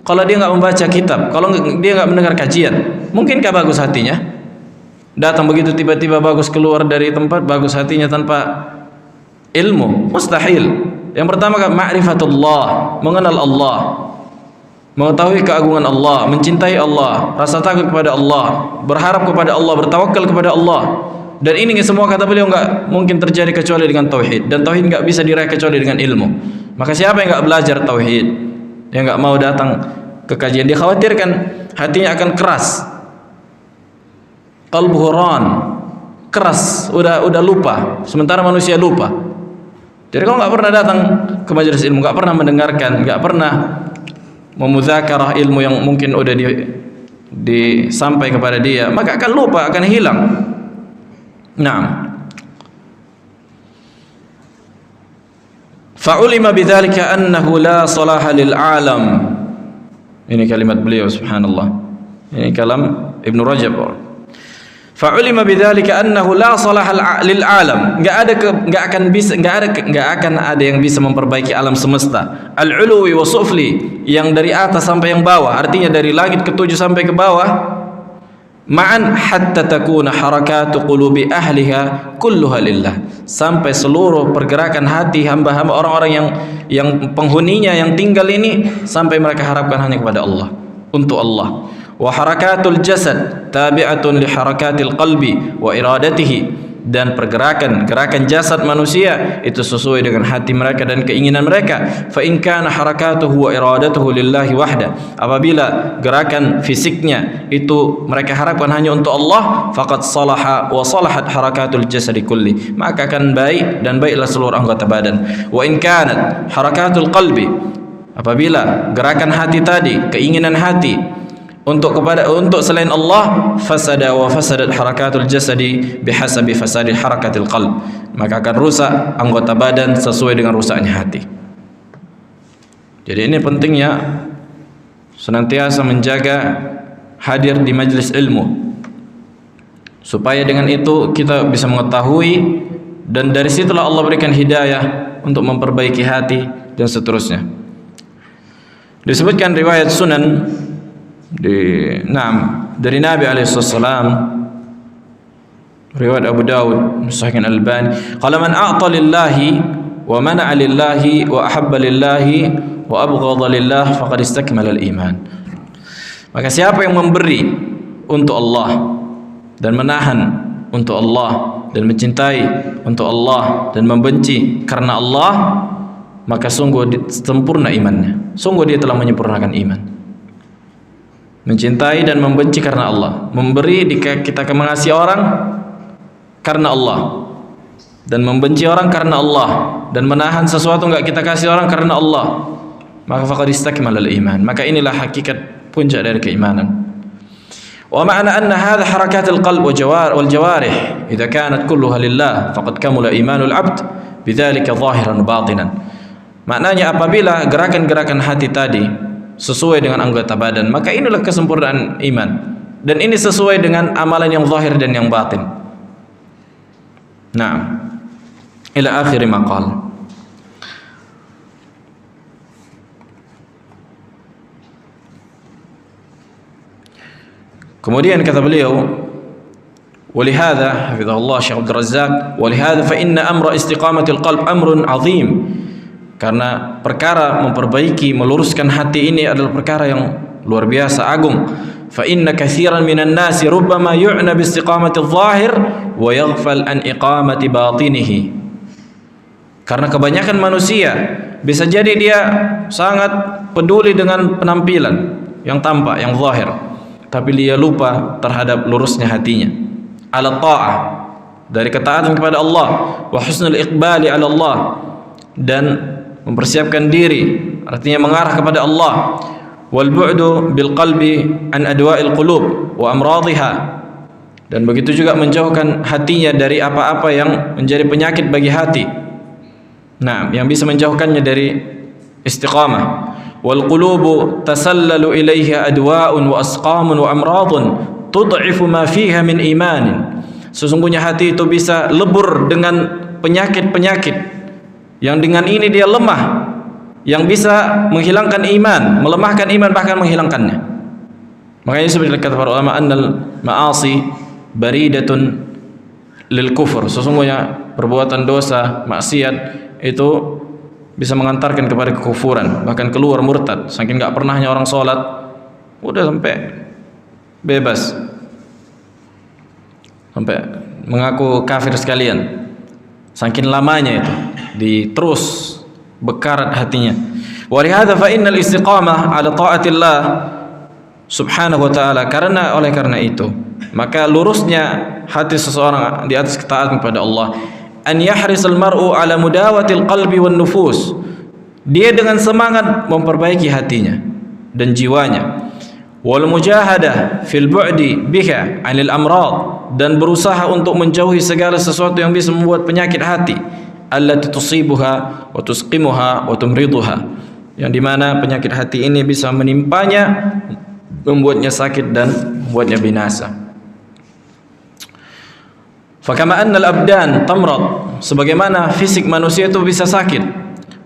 kalau dia enggak membaca kitab, kalau dia enggak mendengar kajian? Mungkinkah bagus hatinya? Datang begitu tiba-tiba bagus, keluar dari tempat bagus hatinya tanpa ilmu? Mustahil. Yang pertama kan ma'rifatullah, mengenal Allah, mengetahui keagungan Allah, mencintai Allah, rasa takut kepada Allah, berharap kepada Allah, bertawakal kepada Allah. Dan ini semua, kata beliau, enggak mungkin terjadi kecuali dengan tauhid, dan tauhid enggak bisa diraih kecuali dengan ilmu. Maka siapa yang enggak belajar tauhid, yang enggak mau datang ke kajian, dikhawatirkan hatinya akan keras, qalbuhu ran, keras, udah lupa, sementara manusia lupa. Jadi kalau nggak pernah datang ke majelis ilmu, nggak pernah mendengarkan, nggak pernah memudzakarah ilmu yang mungkin udah disampaikan kepada dia, maka akan lupa, akan hilang. Naam. Fa'ulima bidzalika annahu la salaha lil alam. Ini kalimat beliau, subhanallah. Ini kalam Ibnu Rajab. Fa'ulima bidzalika annahu la salaha lil alam. Enggak akan ada yang bisa memperbaiki alam semesta. Al-ulwi wa sufli, yang dari atas sampai yang bawah, artinya dari langit ketujuh sampai ke bawah. Ma'an hatta takuna harakatu qulubi ahliha kulluha lillah, sampai seluruh pergerakan hati hamba-hamba orang-orang yang penghuninya yang tinggal ini, sampai mereka harapkan hanya kepada Allah, untuk Allah. Wa harakatul jasad tabi'atun li harakatil qalbi wa iradatihi, dan gerakan jasad manusia itu sesuai dengan hati mereka dan keinginan mereka. Fa in kana harakatuhu wa iradatuhu lillahi wahda, apabila gerakan fisiknya itu mereka harapkan hanya untuk Allah, faqad salaha wa salahat harakatul jasadi kulli, maka akan baik dan baiklah seluruh anggota badan. Wa in kanat harakatul qalbi, apabila gerakan hati tadi, keinginan hati untuk selain Allah, fasada wa fasadat harakatul jasadi bihasabi fasadi harakatil qalb, maka akan rusak anggota badan sesuai dengan rusaknya hati. Jadi ini pentingnya senantiasa menjaga hadir di majelis ilmu, supaya dengan itu kita bisa mengetahui, dan dari situlah Allah berikan hidayah untuk memperbaiki hati dan seterusnya. Disebutkan riwayat sunan dari Nabi alaihissalam, riwayat Abu Dawud, Sahih Al-Albani, qala man a'ta lillahi wa mana'a lillahi wa ahabba lillahi wa abghadha lillah faqad istakmala al-iman. Maka siapa yang memberi untuk Allah dan menahan untuk Allah dan mencintai untuk Allah dan membenci karena Allah, maka sungguh sempurna imannya. Sungguh dia telah menyempurnakan iman. Mencintai dan membenci karena Allah, memberi kita mengasihi orang karena Allah, dan membenci orang karena Allah, dan menahan sesuatu enggak kita kasih orang karena Allah, maka faqad istakmala al-iman. Maka inilah hakikat puncak dari keimanan. Wa ma'na anna hadha harakat al-qalb wal jawarih idza kanat kulluha lillah faqad kamula imanul 'abd bidzalika zahiran batinan. Maknanya apabila gerakan-gerakan hati tadi sesuai dengan anggota badan, maka inilah kesempurnaan iman, dan ini sesuai dengan amalan yang zahir dan yang batin. Naam. Ila akhir maqal. Kemudian kata beliau, "Walihada hafizahullah Syekh Abdul Razzaq, walihada fa inna amra istiqamatil qalb amrun 'azim." Karena perkara memperbaiki, meluruskan hati ini adalah perkara yang luar biasa agung. Fa inna katsiran minan nasi rubbama yu'na bi istiqamati adh-dhahir wa yaghfal an iqamati batinihi. Karena kebanyakan manusia bisa jadi dia sangat peduli dengan penampilan yang tampak, yang zahir, tapi dia lupa terhadap lurusnya hatinya. Ala ta'ah, dari ketaatan kepada Allah, wa husnul iqbali ala Allah, dan mempersiapkan diri, artinya mengarah kepada Allah. Wal bu'du bil qalbi an adwa'il qulub wa amradhiha, dan begitu juga menjauhkan hatinya dari apa-apa yang menjadi penyakit bagi hati. Nah, yang bisa menjauhkannya dari istiqamah. Wal qulubu tasallalu ilaiha adwa'un wa asqamun wa amradun tud'ifu ma fiha min imanin. Sesungguhnya hati itu bisa lebur dengan penyakit-penyakit yang dengan ini dia lemah, yang bisa menghilangkan iman, melemahkan iman, bahkan menghilangkannya. Makanya seperti kata para ulama, annal ma'asi baridatun lil kufur. Sesungguhnya perbuatan dosa, maksiat itu bisa mengantarkan kepada kekufuran, bahkan keluar murtad. Saking enggak pernahnya orang sholat, udah sampai bebas, sampai mengaku kafir sekalian. Saking lamanya itu terus bekarat hatinya. Wa lihadza fa innal istiqamah ala taatillah subhanahu wa ta'ala, oleh karena itu maka lurusnya hati seseorang di atas ketaatan kepada Allah. An yahrisal mar'u ala mudawatil qalbi wan nufus, dia dengan semangat memperbaiki hatinya dan jiwanya. Wal mujahadah fil bu'di biha 'anil amrad, dan berusaha untuk menjauhi segala sesuatu yang bisa membuat penyakit hati. Allati tusibuha wa tusqimuha wa tumriduha, yang dimana penyakit hati ini bisa menimpanya, membuatnya sakit dan membuatnya binasa. Fakama annal abdan tamrad, sebagaimana fisik manusia itu bisa sakit,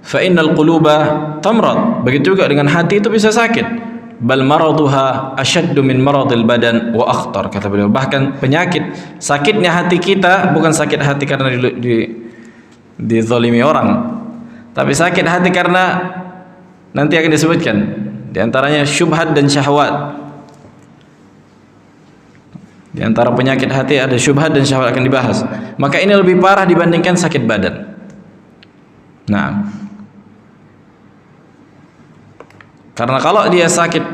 fa innal quluba tamrad, begitu juga dengan hati itu bisa sakit. Bal maraduha ashaddu min maradil badan wa akhtar, kata beliau. Bahkan penyakit sakitnya hati kita bukan sakit hati karena dizalimi orang, tapi sakit hati karena nanti akan disebutkan di antaranya syubhat dan syahwat. Di antara penyakit hati ada syubhat dan syahwat, akan dibahas. Maka ini lebih parah dibandingkan sakit badan. Nah, karena kalau dia sakit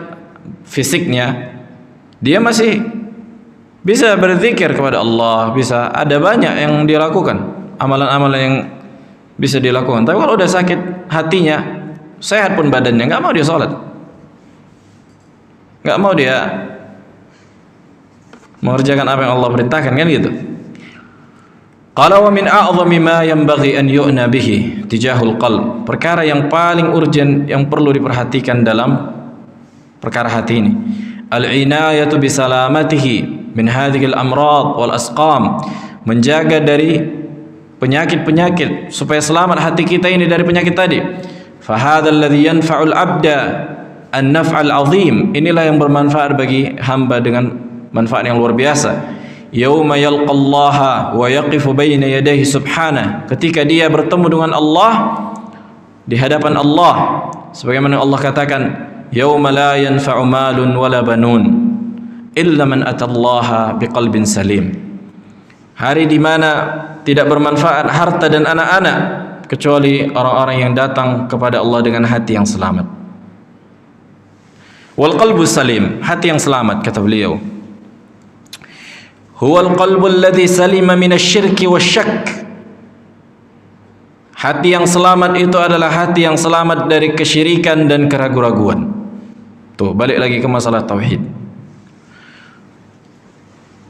fisiknya, dia masih bisa berzikir kepada Allah, bisa ada banyak yang dilakukan, amalan-amalan yang bisa dilakukan. Tapi kalau udah sakit hatinya, sehat pun badannya, nggak mau dia sholat, nggak mau dia mengerjakan apa yang Allah perintahkan, kan gitu. Qala wa min a'zami ma yanbaghi an yu'na bihi tijahul qalb. Perkara yang paling urgent yang perlu diperhatikan dalam perkara hati ini, al-inayatu bi salamatihi min hadhihi al-amrad wal asqam, menjaga dari penyakit-penyakit supaya selamat hati kita ini dari penyakit tadi. Fa hadzal ladzi yanfa'ul 'abda an-naf'al 'azim. Inilah yang bermanfaat bagi hamba dengan manfaat yang luar biasa. Yauma yalqallaha wa yaqifu baina yadayhi subhanahu, ketika dia bertemu dengan Allah di hadapan Allah, sebagaimana Allah katakan, yauma la yanfa'u malun wala banun illa man atallaha biqalbin salim. Hari di mana tidak bermanfaat harta dan anak-anak kecuali orang-orang yang datang kepada Allah dengan hati yang selamat. Wal qalbu salim, hati yang selamat, kata beliau, huwal qalbul ladzi salima minasyirki wasyak. Hati yang selamat itu adalah hati yang selamat dari kesyirikan dan keraguan-raguan. Tuh, balik lagi ke masalah tauhid.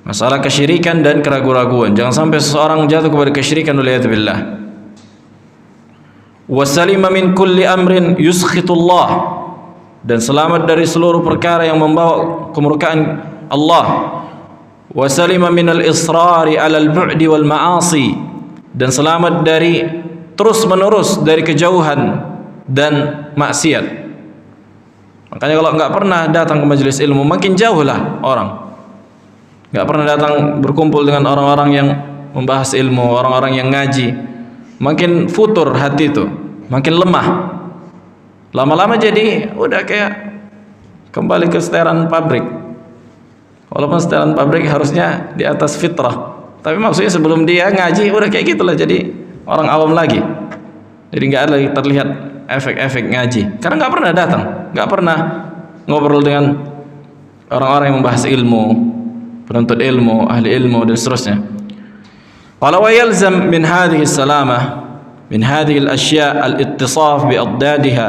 Masalah kesyirikan dan keraguan-raguan. Jangan sampai seseorang jatuh kepada kesyirikan, waliyadzubillah. Wa salima min kulli amrin yuskhitullah, dan selamat dari seluruh perkara yang membawa kemurkaan Allah. Wa salima minal israri alal bu'di wal ma'asi, dan selamat dari terus menerus dari kejauhan dan maksiat. Makanya kalau enggak pernah datang ke majelis ilmu, makin jauhlah orang. Enggak pernah datang berkumpul dengan orang-orang yang membahas ilmu, orang-orang yang ngaji, makin futur hati itu, makin lemah. Lama-lama jadi udah kayak kembali ke setelan pabrik. Walaupun setelan pabrik harusnya di atas fitrah, tapi maksudnya sebelum dia ngaji udah kayak gitulah, jadi orang awam lagi. Jadi nggak ada lagi terlihat efek-efek ngaji, karena nggak pernah datang, nggak pernah ngobrol dengan orang-orang yang membahas ilmu, penuntut ilmu, ahli ilmu dan seterusnya. Qala wa yalzam min hadhihi salamah min hadhihi al-ashya' al-ittisaf bi adadiha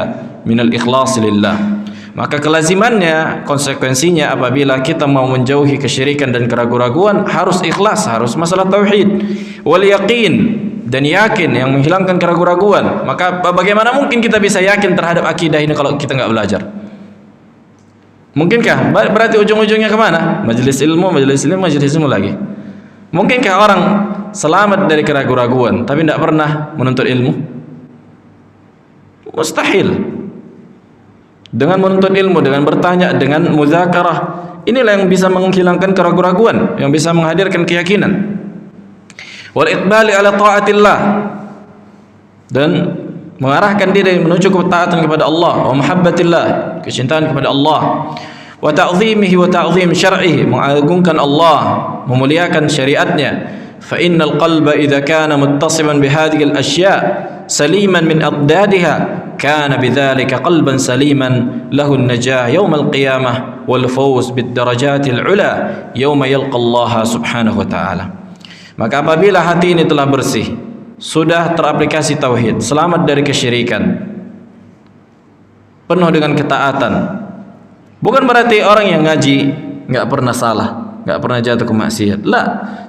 min al-ikhlas lillah. Maka kelazimannya, konsekuensinya apabila kita mau menjauhi kesyirikan dan keraguan-raguan, harus ikhlas, harus masalah tauhid, wal yaqin, dan yakin yang menghilangkan keraguan-raguan. Maka bagaimana mungkin kita bisa yakin terhadap akidah ini kalau kita nggak belajar? Mungkinkah? Berarti ujung-ujungnya kemana? Majelis ilmu, majelis ilmu, majelis ilmu lagi. Mungkinkah orang selamat dari keraguan-raguan tapi tidak pernah menuntut ilmu? Mustahil. Dengan menuntut ilmu, dengan bertanya, dengan muzakarah, inilah yang bisa menghilangkan keraguan-raguan, yang bisa menghadirkan keyakinan. Wal iqbali ala taatillah, dan mengarahkan diri menuju ketaatan kepada Allah, wa mahabbatillah, kecintaan kepada Allah, wa ta'zimihi wa ta'zim syar'ihi, mengagungkan Allah, memuliakan syariatnya. Fa innal qalba idza kana muttasiban bihadhihi al-ashya' saliman min adadiha kana bidzalika qalban saliman lahu an-najah yaum al-qiyamah wal fawz bid darajatil ula yauma yalqa Allah subhanahu wa ta'ala. Maka apabila hati ini telah bersih, sudah teraplikasi tauhid, selamat dari kesyirikan, penuh dengan ketaatan, bukan berarti orang yang ngaji enggak pernah salah, enggak pernah jatuh ke maksiat. La,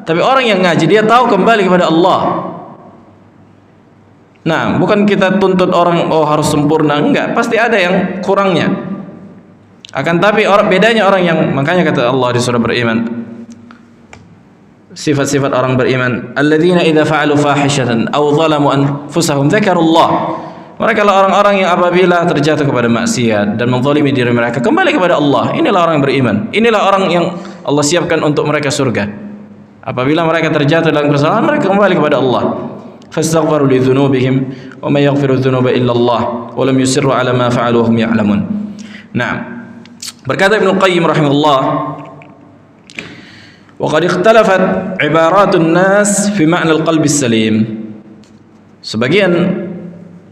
tapi orang yang ngaji dia tahu kembali kepada Allah. Nah, bukan kita tuntut orang harus sempurna, enggak, pasti ada yang kurangnya. Akan tapi bedanya orang yang, makanya kata Allah di surah beriman, sifat-sifat orang beriman, alladzina idza fa'alu fahishatan aw zalamu anfusahum dzakarullah. Mereka adalah orang-orang yang apabila terjatuh kepada maksiat dan menzalimi diri mereka, kembali kepada Allah. Inilah orang yang beriman. Inilah orang yang Allah siapkan untuk mereka surga. Apabila mereka terjatuh dalam kesalahan, mereka kembali kepada Allah. Fastaghfiru li dzunubihim wa may yaghfiru dzunuba illa Allah wa lam yusirru ala ma fa'alu wa hum ya'lamun. Naam. Berkata Ibnu Qayyim rahimahullah, wa qad ikhtalafat ibaratun nas fi ma'na al-qalbi as-salim. Sebagian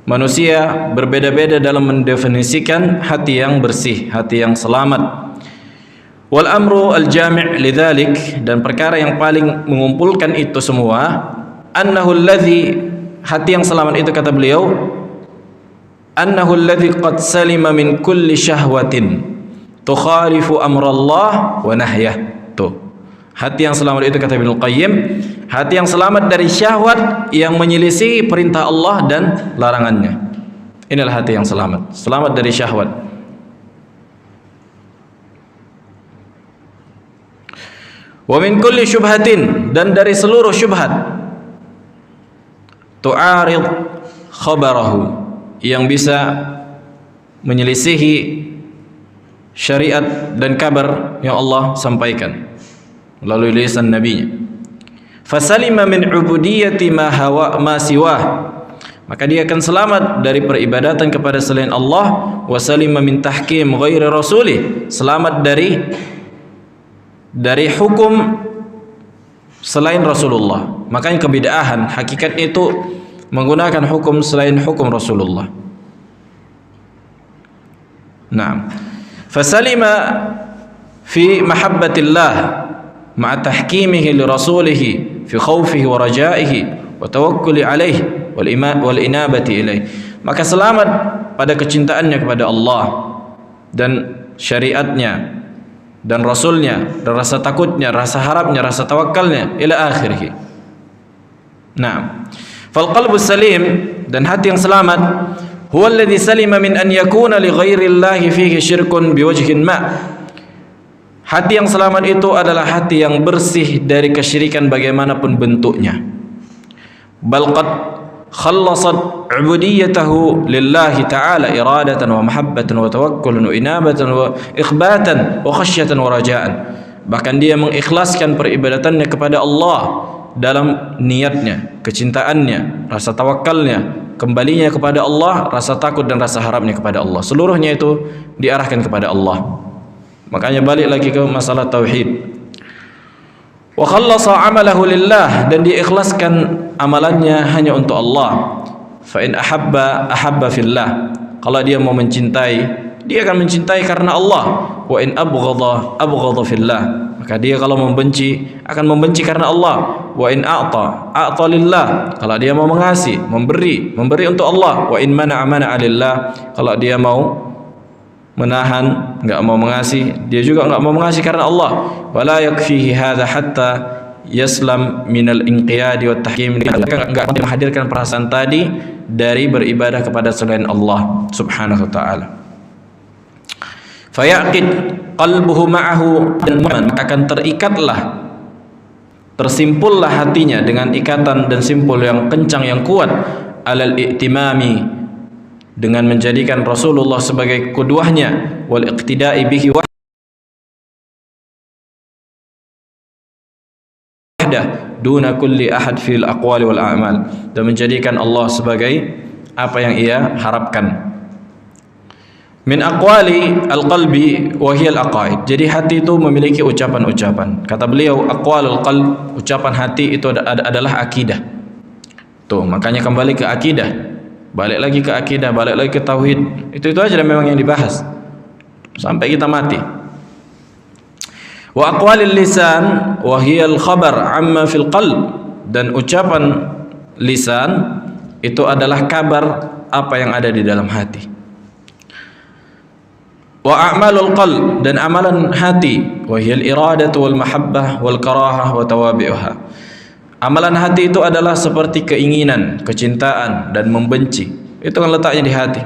manusia berbeda-beda dalam mendefinisikan hati yang bersih, hati yang selamat. Wal amru al-jami' lidzalik, dan perkara yang paling mengumpulkan itu semua, annahu alladhi, hati yang selamat itu kata beliau, annahu alladhi qad salima min kulli syahwatin tukhalifu amrallah wa nahyah. Tuh, Hati yang selamat itu, kata Ibnu Qayyim, hati yang selamat dari syahwat yang menyelisih perintah Allah dan larangannya. Inilah hati yang selamat, selamat dari syahwat. Wa min kulli syubhatin, dan dari seluruh syubhat, tu'arid khabarahu, yang bisa menyelisihi syariat dan kabar yang Allah sampaikan melalui lisan nabinya. Fasalima min ubudiyyati ma siwah, maka dia akan selamat dari peribadatan kepada selain Allah. Wa salima min tahkim ghairi rasulih, selamat dari hukum selain Rasulullah. Makanya kebid'ahan hakikatnya itu menggunakan hukum selain hukum Rasulullah. Nah, fasalima fi mahabbatillah ma'a tahkimihi li rasulihi fi khawfihi wa rajaihi wa tawakkuli alaihi wal inabati ilaih. Maka selamat pada kecintaannya kepada Allah dan syariatnya dan rasulnya, dan rasa takutnya, rasa harapnya, rasa tawakalnya ila akhirih. Nah, fal qalbu salim, dan hati yang selamat, huwa alladhi salima min an yakuna li ghairillahi fihi syirkun biwajhin ma. Hati yang selamat itu adalah hati yang bersih dari kesyirikan bagaimanapun bentuknya. Bal qad khallasat ubudiyatahu lillahi ta'ala iradatan wa mahabbatan wa tawakkulan wa inabatan wa ikhbatan wa khasyatan wa rajaan. Bahkan dia mengikhlaskan peribadatannya kepada Allah dalam niatnya, kecintaannya, rasa tawakalnya, kembalinya kepada Allah, rasa takut dan rasa harapnya kepada Allah. Seluruhnya itu diarahkan kepada Allah. Makanya balik lagi ke masalah tauhid. Wa khallasa amalahu lillah, dan diikhlaskan amalannya hanya untuk Allah. Fa in ahabba fillah, kalau dia mau mencintai, dia akan mencintai karena Allah. Wa in abghadha fillah, maka dia kalau membenci akan membenci karena Allah. Wa in a'ta lillah, kalau dia mau mengasih, memberi untuk Allah. Wa in mana'a lillah, kalau dia mau menahan, enggak mau mengasih, dia juga enggak mau mengasih karena Allah. Wala yakfihi hadza hatta yaslam minal inqiyadi wat tahkim, enggak menghadirkan perasaan tadi dari beribadah kepada selain Allah subhanahu wa ta'ala. Fayaqid qalbuhu ma'ahu, dan akan terikatlah, tersimpullah hatinya dengan ikatan dan simpul yang kencang, yang kuat, alal i'timami, dengan menjadikan Rasulullah sebagai qudwahnya, wal iqtida'i bihi wahdah duna kulli ahad fil aqwali wal a'mal, dan menjadikan Allah sebagai apa yang ia harapkan. Min aqwali al-qalbi wa hiya al-aqaid, jadi hati itu memiliki ucapan-ucapan. Kata beliau, aqwalul qalb, ucapan hati itu adalah akidah. Tuh, makanya kembali ke akidah, balik lagi ke akidah, balik lagi ke tauhid. Itu aja memang yang dibahas sampai kita mati. Wa aqwalil lisan wa hiya al-khabar amma fil qalb, dan ucapan lisan itu adalah kabar apa yang ada di dalam hati. Wa a'malul qalb, dan amalan hati, wa hiya al-iradatu wal mahabbah wal karahah wa tawabi'uha. Amalan hati itu adalah seperti keinginan, kecintaan dan membenci. Itu kan letaknya di hati,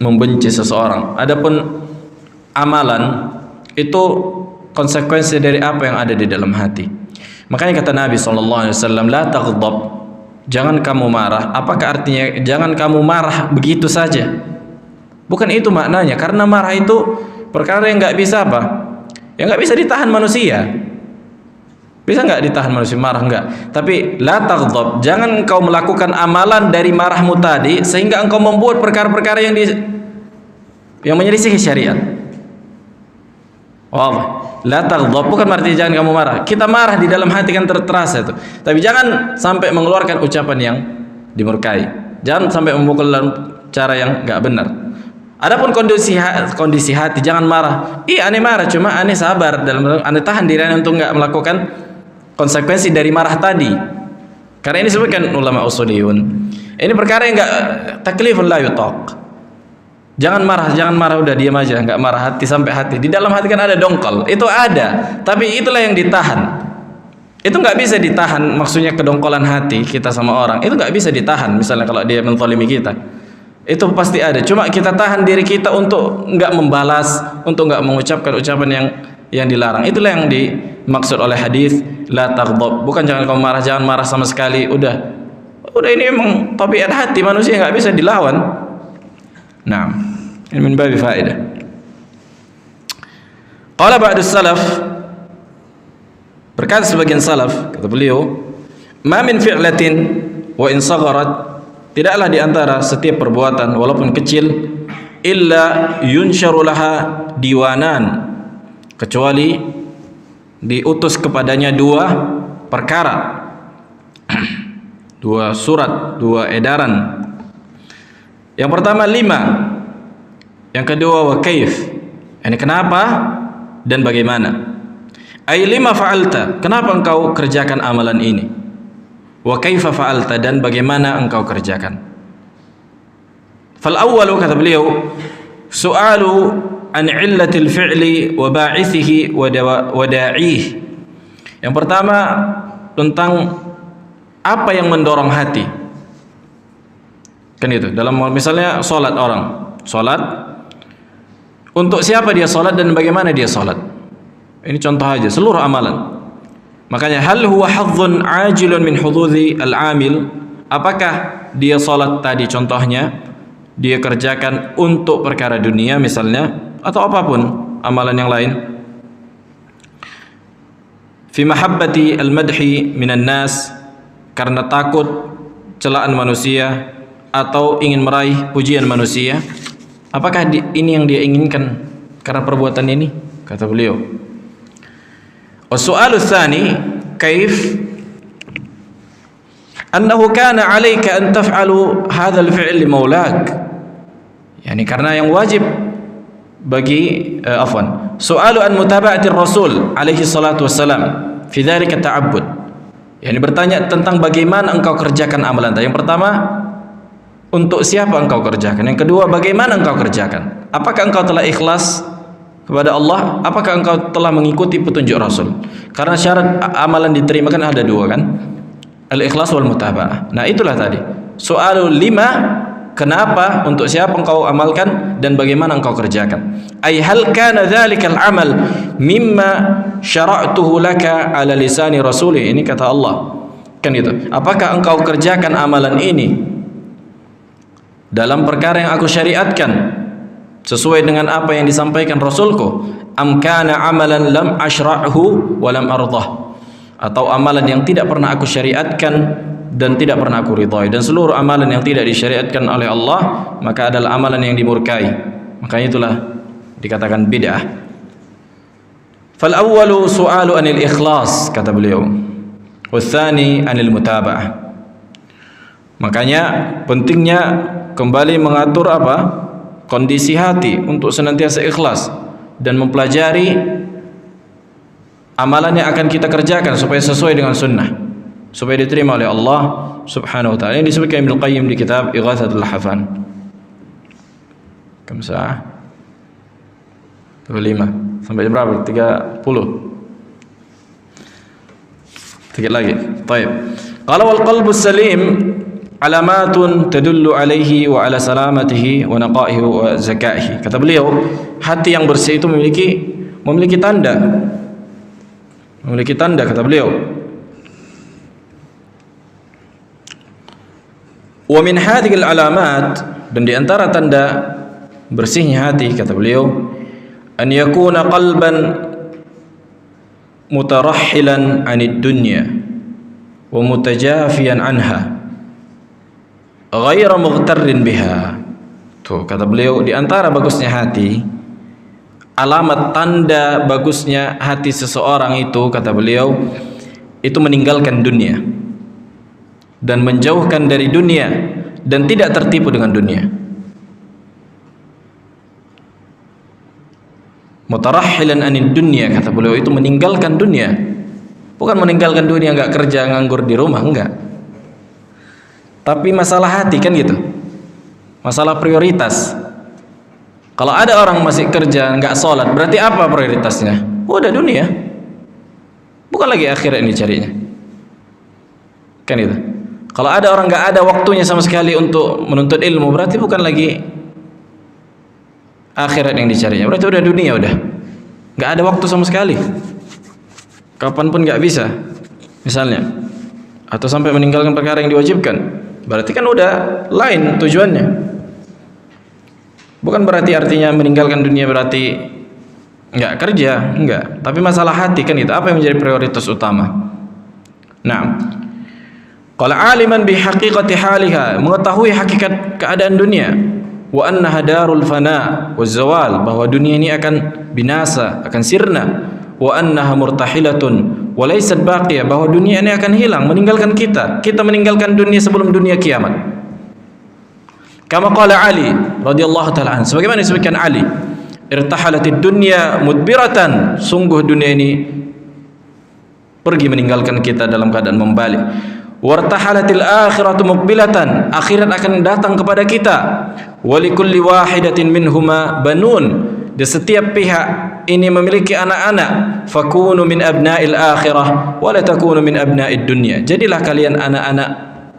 membenci seseorang. Adapun amalan itu konsekuensi dari apa yang ada di dalam hati. Makanya kata Nabi SAW, la taghdab, jangan kamu marah. Apakah artinya jangan kamu marah begitu saja? Bukan itu maknanya, karena marah itu perkara yang nggak bisa apa? Yang nggak bisa ditahan manusia. Bisa nggak ditahan manusia marah? Nggak. Tapi la taghdab, jangan engkau melakukan amalan dari marahmu tadi sehingga engkau membuat perkara-perkara yang menyelisih syariat. Wah, la taghdab bukan berarti jangan kamu marah. Kita marah di dalam hati kan terasa itu. Tapi jangan sampai mengeluarkan ucapan yang dimurkai. Jangan sampai memukul dalam cara yang nggak benar. Adapun kondisi hati, jangan marah. Aneh marah, cuma aneh sabar, dalam aneh tahan diri aneh untuk nggak melakukan konsekuensi dari marah tadi. Karena ini disebutkan ulama usuliyun, ini perkara yang nggak taklifun la yutaq. Jangan marah udah diam aja, nggak marah hati sampai hati. Di dalam hati kan ada dongkol, itu ada, tapi itulah yang ditahan. Itu nggak bisa ditahan, maksudnya kedongkolan hati kita sama orang, itu nggak bisa ditahan. Misalnya kalau dia menzalimi kita, itu pasti ada. Cuma kita tahan diri kita untuk nggak membalas, untuk nggak mengucapkan ucapan yang dilarang. Itulah yang dimaksud oleh hadis la taghdab. Bukan jangan kamu marah, jangan marah sama sekali. Udah ini memang tabiat hati manusia, nggak bisa dilawan. Nah, ini min babi faedah. Qala ba'du salaf, berkata sebagian salaf, kata beliau, ma min fi'latin wa in sagharat, tidaklah di antara setiap perbuatan walaupun kecil, illa yunsharu laha diwanan, kecuali diutus kepadanya dua perkara, dua surat, dua edaran. Yang pertama 5, yang kedua wa kaif, ini kenapa dan bagaimana. Ay lima fa'alta, kenapa engkau kerjakan amalan ini, wa kaifa fa'alta, dan bagaimana engkau kerjakan. Fal awwalu, kata beliau, su'alu an illatil fi'li wa ba'ithihi wa da'ih. Yang pertama tentang apa yang mendorong hati. Kan itu, dalam misalnya salat, orang salat, untuk siapa dia salat dan bagaimana dia salat. Ini contoh aja seluruh amalan. Makanya hal huwa hadzun ajilun min hududzi al-amil, apakah dia salat tadi contohnya dia kerjakan untuk perkara dunia misalnya, atau apapun amalan yang lain. Fi mahabbati al-madhi minan nas, karena takut celaan manusia atau ingin meraih pujian manusia. Apakah ini yang dia inginkan karena perbuatan ini? Kata beliau. Wasu'alu tsani, kaif? Annahu kana 'alaika an taf'alu hadzal fi'l li maulak. Yani karena yang wajib bagi su'alu an mutaba'ati Rasul alaihi salatu wassalam fi dzalika ta'abbud. Yani bertanya tentang bagaimana engkau kerjakan amalan tadi. Yang pertama, untuk siapa engkau kerjakan. Yang kedua, bagaimana engkau kerjakan. Apakah engkau telah ikhlas kepada Allah? Apakah engkau telah mengikuti petunjuk Rasul? Karena syarat amalan diterima kan ada dua kan, al-ikhlas wal mutaba'ah. Nah itulah tadi soal 5, kenapa, untuk siapa engkau amalkan, dan bagaimana engkau kerjakan. Ay hal kana dzalikal amal mimma syara'tuhu laka ala lisani rasuli. Ini kata Allah kan itu, apakah engkau kerjakan amalan ini dalam perkara yang aku syariatkan sesuai dengan apa yang disampaikan Rasulku, am kana amalan lam ashra'hu wa lam ardah, atau amalan yang tidak pernah aku syariatkan dan tidak pernah aku ridhai. Dan seluruh amalan yang tidak disyariatkan oleh Allah maka adalah amalan yang dimurkai, makanya itulah dikatakan bid'ah. Fal awwalu su'alu anil ikhlas, kata beliau, watsani anil mutaba'ah. Makanya pentingnya kembali mengatur kondisi hati untuk senantiasa ikhlas dan mempelajari amalan yang akan kita kerjakan supaya sesuai dengan sunnah, supaya diterima oleh Allah subhanahu wa ta'ala. Ini disebutkan Ibnu Qayyim di kitab Ighatsatul Lahfan. Kam sa'ah? 25 sampai jam berapa? 30. Sedikit lagi. Baik. Qala wal qalbus salim alamatun tadullu alaihi wa ala salamatihi wa naqaihi wa zakaihi. Kata beliau, hati yang bersih itu memiliki tanda. Memiliki tanda, kata beliau. Wa min hadhil alamat, dan di antara tanda bersihnya hati, kata beliau, an yakuna qalban mutarahhilan 'anid dunya wa mutajafiyan 'anha ghaira mughtarrin biha. Tuh, kata beliau, di antara bagusnya hati, alamat tanda bagusnya hati seseorang itu, kata beliau, itu meninggalkan dunia dan menjauhkan dari dunia dan tidak tertipu dengan dunia. Mutarahhilan anid dunya, kata beliau, itu meninggalkan dunia. Bukan meninggalkan dunia enggak kerja nganggur di rumah, enggak. Tapi masalah hati kan gitu, masalah prioritas. Kalau ada orang masih kerja, nggak sholat, berarti apa prioritasnya? Udah dunia, bukan lagi akhirat yang dicarinya. Kan itu. Kalau ada orang nggak ada waktunya sama sekali untuk menuntut ilmu, berarti bukan lagi akhirat yang dicarinya, berarti udah dunia, udah nggak ada waktu sama sekali. Kapanpun nggak bisa, misalnya, atau sampai meninggalkan perkara yang diwajibkan, berarti kan udah lain tujuannya. Bukan berarti artinya meninggalkan dunia berarti nggak kerja, enggak. Tapi masalah hati kan itu, apa yang menjadi prioritas utama. Nah, qala aliman bi haqiqati haliha, mengetahui hakikat keadaan dunia, wa annaha darul fana wa zawal, bahwa dunia ini akan binasa, akan sirna, wa annaha murtahilatun wa laysat baqiyah, bahwa dunia ini akan hilang, meninggalkan kita. Kita meninggalkan dunia sebelum dunia kiamat. Kama qala Ali radhiyallahu ta'ala anhu, sebagaimana disebutkan Ali, irtahalatid dunya mudbiratan, sungguh dunia ini pergi meninggalkan kita dalam keadaan membalik. Wartahalatil akhiratu muqbilatan, akhirat akan datang kepada kita. Walikulli wahidatin minhuma banun, di setiap pihak ini memiliki anak-anak. Fakunu min abna'il akhirah wa la takunu min abna'id dunya, jadilah kalian anak-anak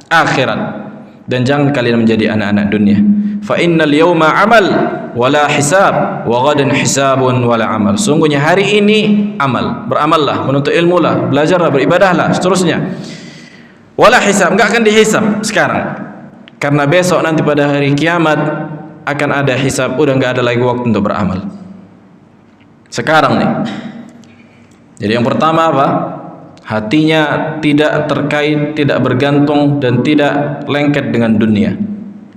akhirat dan jangan kalian menjadi anak-anak dunia. Fa innal yawma amal wala hisab wa ghadan hisabun wala amal, sungguhnya hari ini amal, beramallah, menuntut ilmu lah, belajarlah, beribadahlah, seterusnya. Wala hisab, enggak akan dihisab sekarang, karena besok nanti pada hari kiamat akan ada hisab, udah enggak ada lagi waktu untuk beramal. Sekarang nih. Jadi yang pertama apa? Hatinya tidak terkait, tidak bergantung, dan tidak lengket dengan dunia.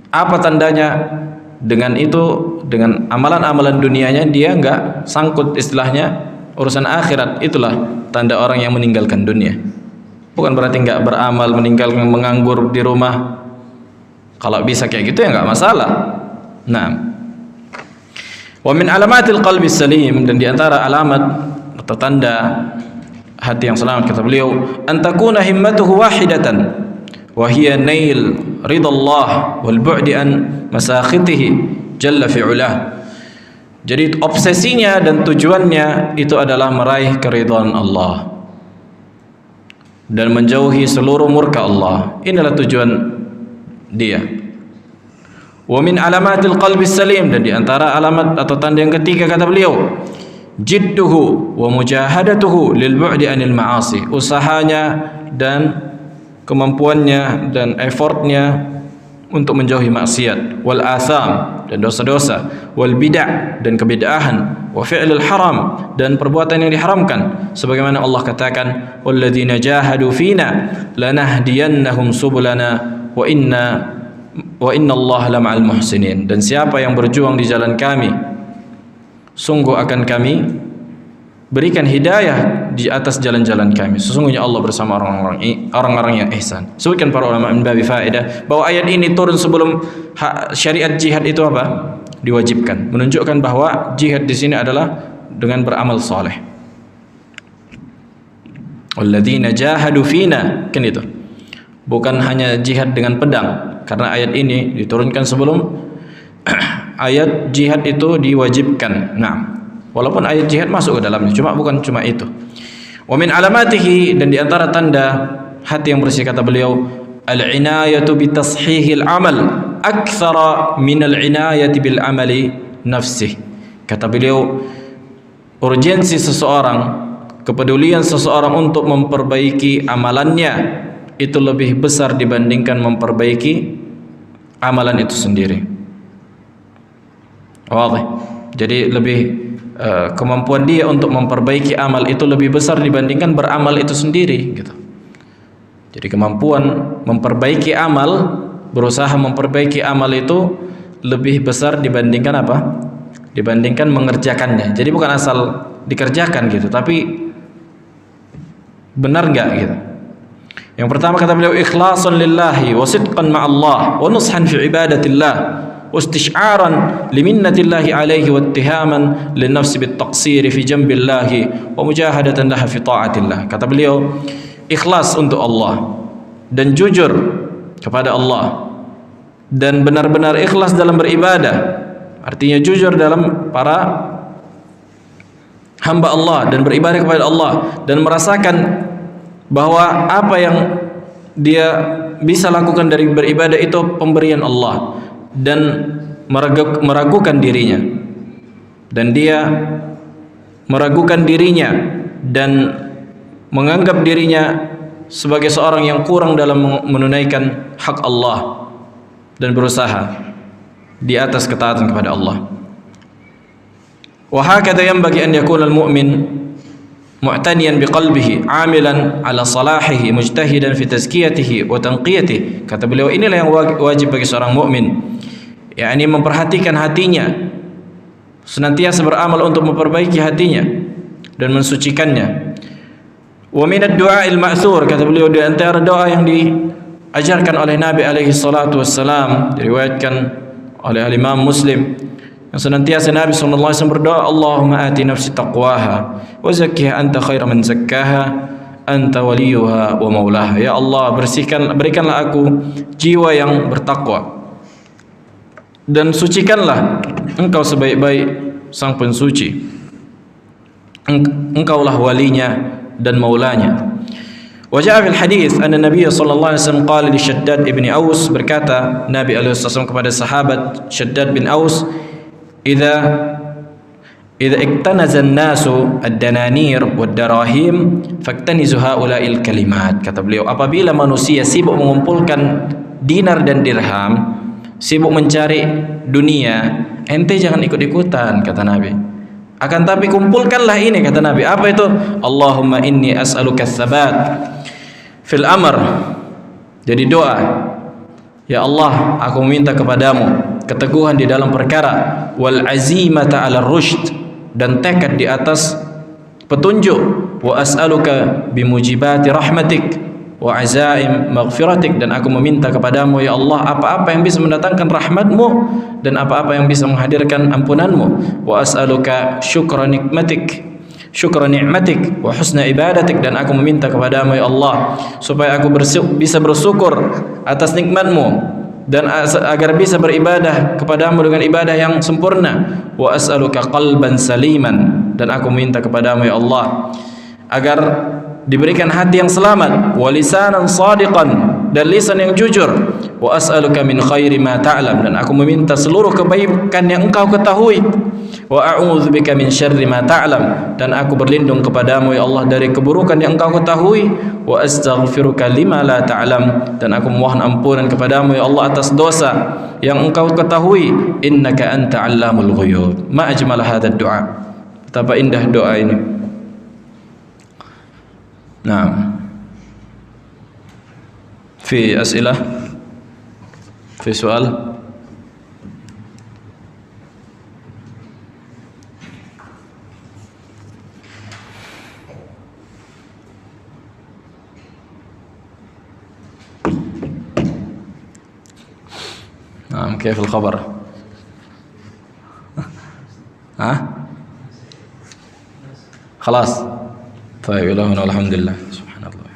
Apa tandanya? Dengan itu, dengan amalan-amalan dunianya dia enggak sangkut, istilahnya urusan akhirat. Itulah tanda orang yang meninggalkan dunia. Bukan berarti enggak beramal, meninggalkan, menganggur di rumah. Kalau bisa kayak gitu ya enggak masalah. Nah, wa min alamatil qalbi salim, dan di antara alamat atau tanda hati yang selamat, kata beliau, antakuna himmatuhu wahidatan wa hiya nail ridallah wal bu'di an masakhitihi jalla fi'ulah. Jadi obsesinya dan tujuannya itu adalah meraih keridhaan Allah dan menjauhi seluruh murka Allah. Inilah tujuan dia. Wa min alamatil qalbi salim, dan di antara alamat atau tanda yang ketiga, kata beliau, jidduhu wa mujahadatuhu lil bu'di anil ma'asi, usahanya dan kemampuannya dan effortnya untuk menjauhi maksiat, wal atham, dan dosa-dosa, wal bid'ah, dan kebid'ahan, wa fi'lil haram, dan perbuatan yang diharamkan, sebagaimana Allah katakan, walladzina jahadu fina lanahdiyannahum subulana wa inna Allah lama'al muhsinin, dan siapa yang berjuang di jalan kami, sungguh akan kami berikan hidayah di atas jalan-jalan kami. Sesungguhnya Allah bersama orang-orang yang ihsan. Sebutkan para ulama min babi faedah bahwa ayat ini turun sebelum syariat jihad itu apa? Diwajibkan. Menunjukkan bahwa jihad di sini adalah dengan beramal saleh. Walladzina jahadu fina, kan itu. Bukan hanya jihad dengan pedang, karena ayat ini diturunkan sebelum ayat jihad itu diwajibkan. Nah, walaupun ayat jihad masuk ke dalamnya, bukan cuma itu. Wa min alamatihi, dan di antara tanda hati yang bersih, kata beliau, al-inayatu bi tashihil amal aktsara min al-inayati bil amali nafsih. Kata beliau, urgensi seseorang, kepedulian seseorang untuk memperbaiki amalannya itu lebih besar dibandingkan memperbaiki amalan itu sendiri. Wadih. Jadi lebih kemampuan dia untuk memperbaiki amal itu lebih besar dibandingkan beramal itu sendiri, gitu. Jadi kemampuan memperbaiki amal, berusaha memperbaiki amal itu lebih besar dibandingkan apa? Dibandingkan mengerjakannya. Jadi bukan asal dikerjakan gitu, tapi benar enggak gitu. Yang pertama, kata beliau, ikhlasan lillahi wa sidqan ma'allah wa nushan fi ibadatillah واستشعارا لمنة الله عليه واتهاما للنفس بالتقصير في جنب الله ومجاهدة لها في طاعة الله. Kata beliau, ikhlas untuk Allah dan jujur kepada Allah dan benar-benar ikhlas dalam beribadah artinya jujur dalam para hamba Allah dan beribadah kepada Allah, dan merasakan bahwa apa yang dia bisa lakukan dari beribadah itu pemberian Allah, dan meragukan dirinya, dan dia meragukan dirinya dan menganggap dirinya sebagai seorang yang kurang dalam menunaikan hak Allah dan berusaha di atas ketaatan kepada Allah. Wa hakadha yanbaghi an yakuna al-mu'min mu'taniyan biqalbihi 'amilan 'ala salahihi mujtahidan fi tazkiyatihi wa tanqiyatihi. Kata beliau, inilah yang wajib bagi seorang mukmin, yakni memperhatikan hatinya, senantiasa beramal untuk memperbaiki hatinya dan mensucikannya. Wa min ad-du'a al-ma'thur, kata beliau, di antara doa yang diajarkan oleh Nabi alaihi salatu wassalam, diriwayatkan oleh Imam Muslim, yang senantiasa Nabi SAW berdoa, Allahumma ati nafsi taqwaha wa zakkiha anta khaira man zakkaha anta waliyuha wa maulaha. Ya Allah, berikanlah aku jiwa yang bertakwa, dan sucikanlah engkau sebaik-baik sang pensuci, engkaulah walinya dan maulanya. Wajah fil hadis anna Nabi sallallahu alaihi wasallam qala li Shaddad ibn Aus, berkata Nabi alaihi wasallam kepada sahabat Shaddad bin Aus, idza iktanaza an-nasu ad-dananir wad-darahim faktanizu haula'il kalimat. Kata beliau, apabila manusia sibuk mengumpulkan dinar dan dirham, sibuk mencari dunia, ente jangan ikut-ikutan, kata Nabi. Akan tapi kumpulkanlah ini, kata Nabi. Apa itu? Allahumma inni as'aluka tsabat fil amr. Jadi doa, ya Allah, aku meminta kepadamu keteguhan di dalam perkara, wal azimata 'ala rusyd, dan tekad di atas petunjuk, wa as'aluka bimujibati rahmatik wa azaim maghfiratik, dan aku meminta kepadamu ya Allah apa-apa yang bisa mendatangkan rahmatmu dan apa-apa yang bisa menghadirkan ampunanmu, wa as'aluka syukra ni'matik wa husna ibadatik, dan aku meminta kepadamu ya Allah supaya aku bisa bersyukur atas nikmatmu dan agar bisa beribadah kepadamu dengan ibadah yang sempurna, wa as'aluka qalban saliman, dan aku minta kepadamu ya Allah agar diberikan hati yang selamat, wa lisanan sadiqan, dan lisan yang jujur, wa as'aluka min khairi ma ta'lam, dan aku meminta seluruh kebaikan yang engkau ketahui, wa a'udzubika min syarri ma ta'lam, dan aku berlindung kepadamu ya Allah dari keburukan yang engkau ketahui, wa astaghfiruka lima la ta'lam, dan aku memohon ampunan kepadamu ya Allah atas dosa yang engkau ketahui, innaka anta 'allamul ghuyub. Ma ajmal hadzal du'a, betapa indah doa ini. Nah, في أسئلة في سؤال نعم كيف الخبر ها خلاص طيب إلهنا والحمد لله سبحان الله.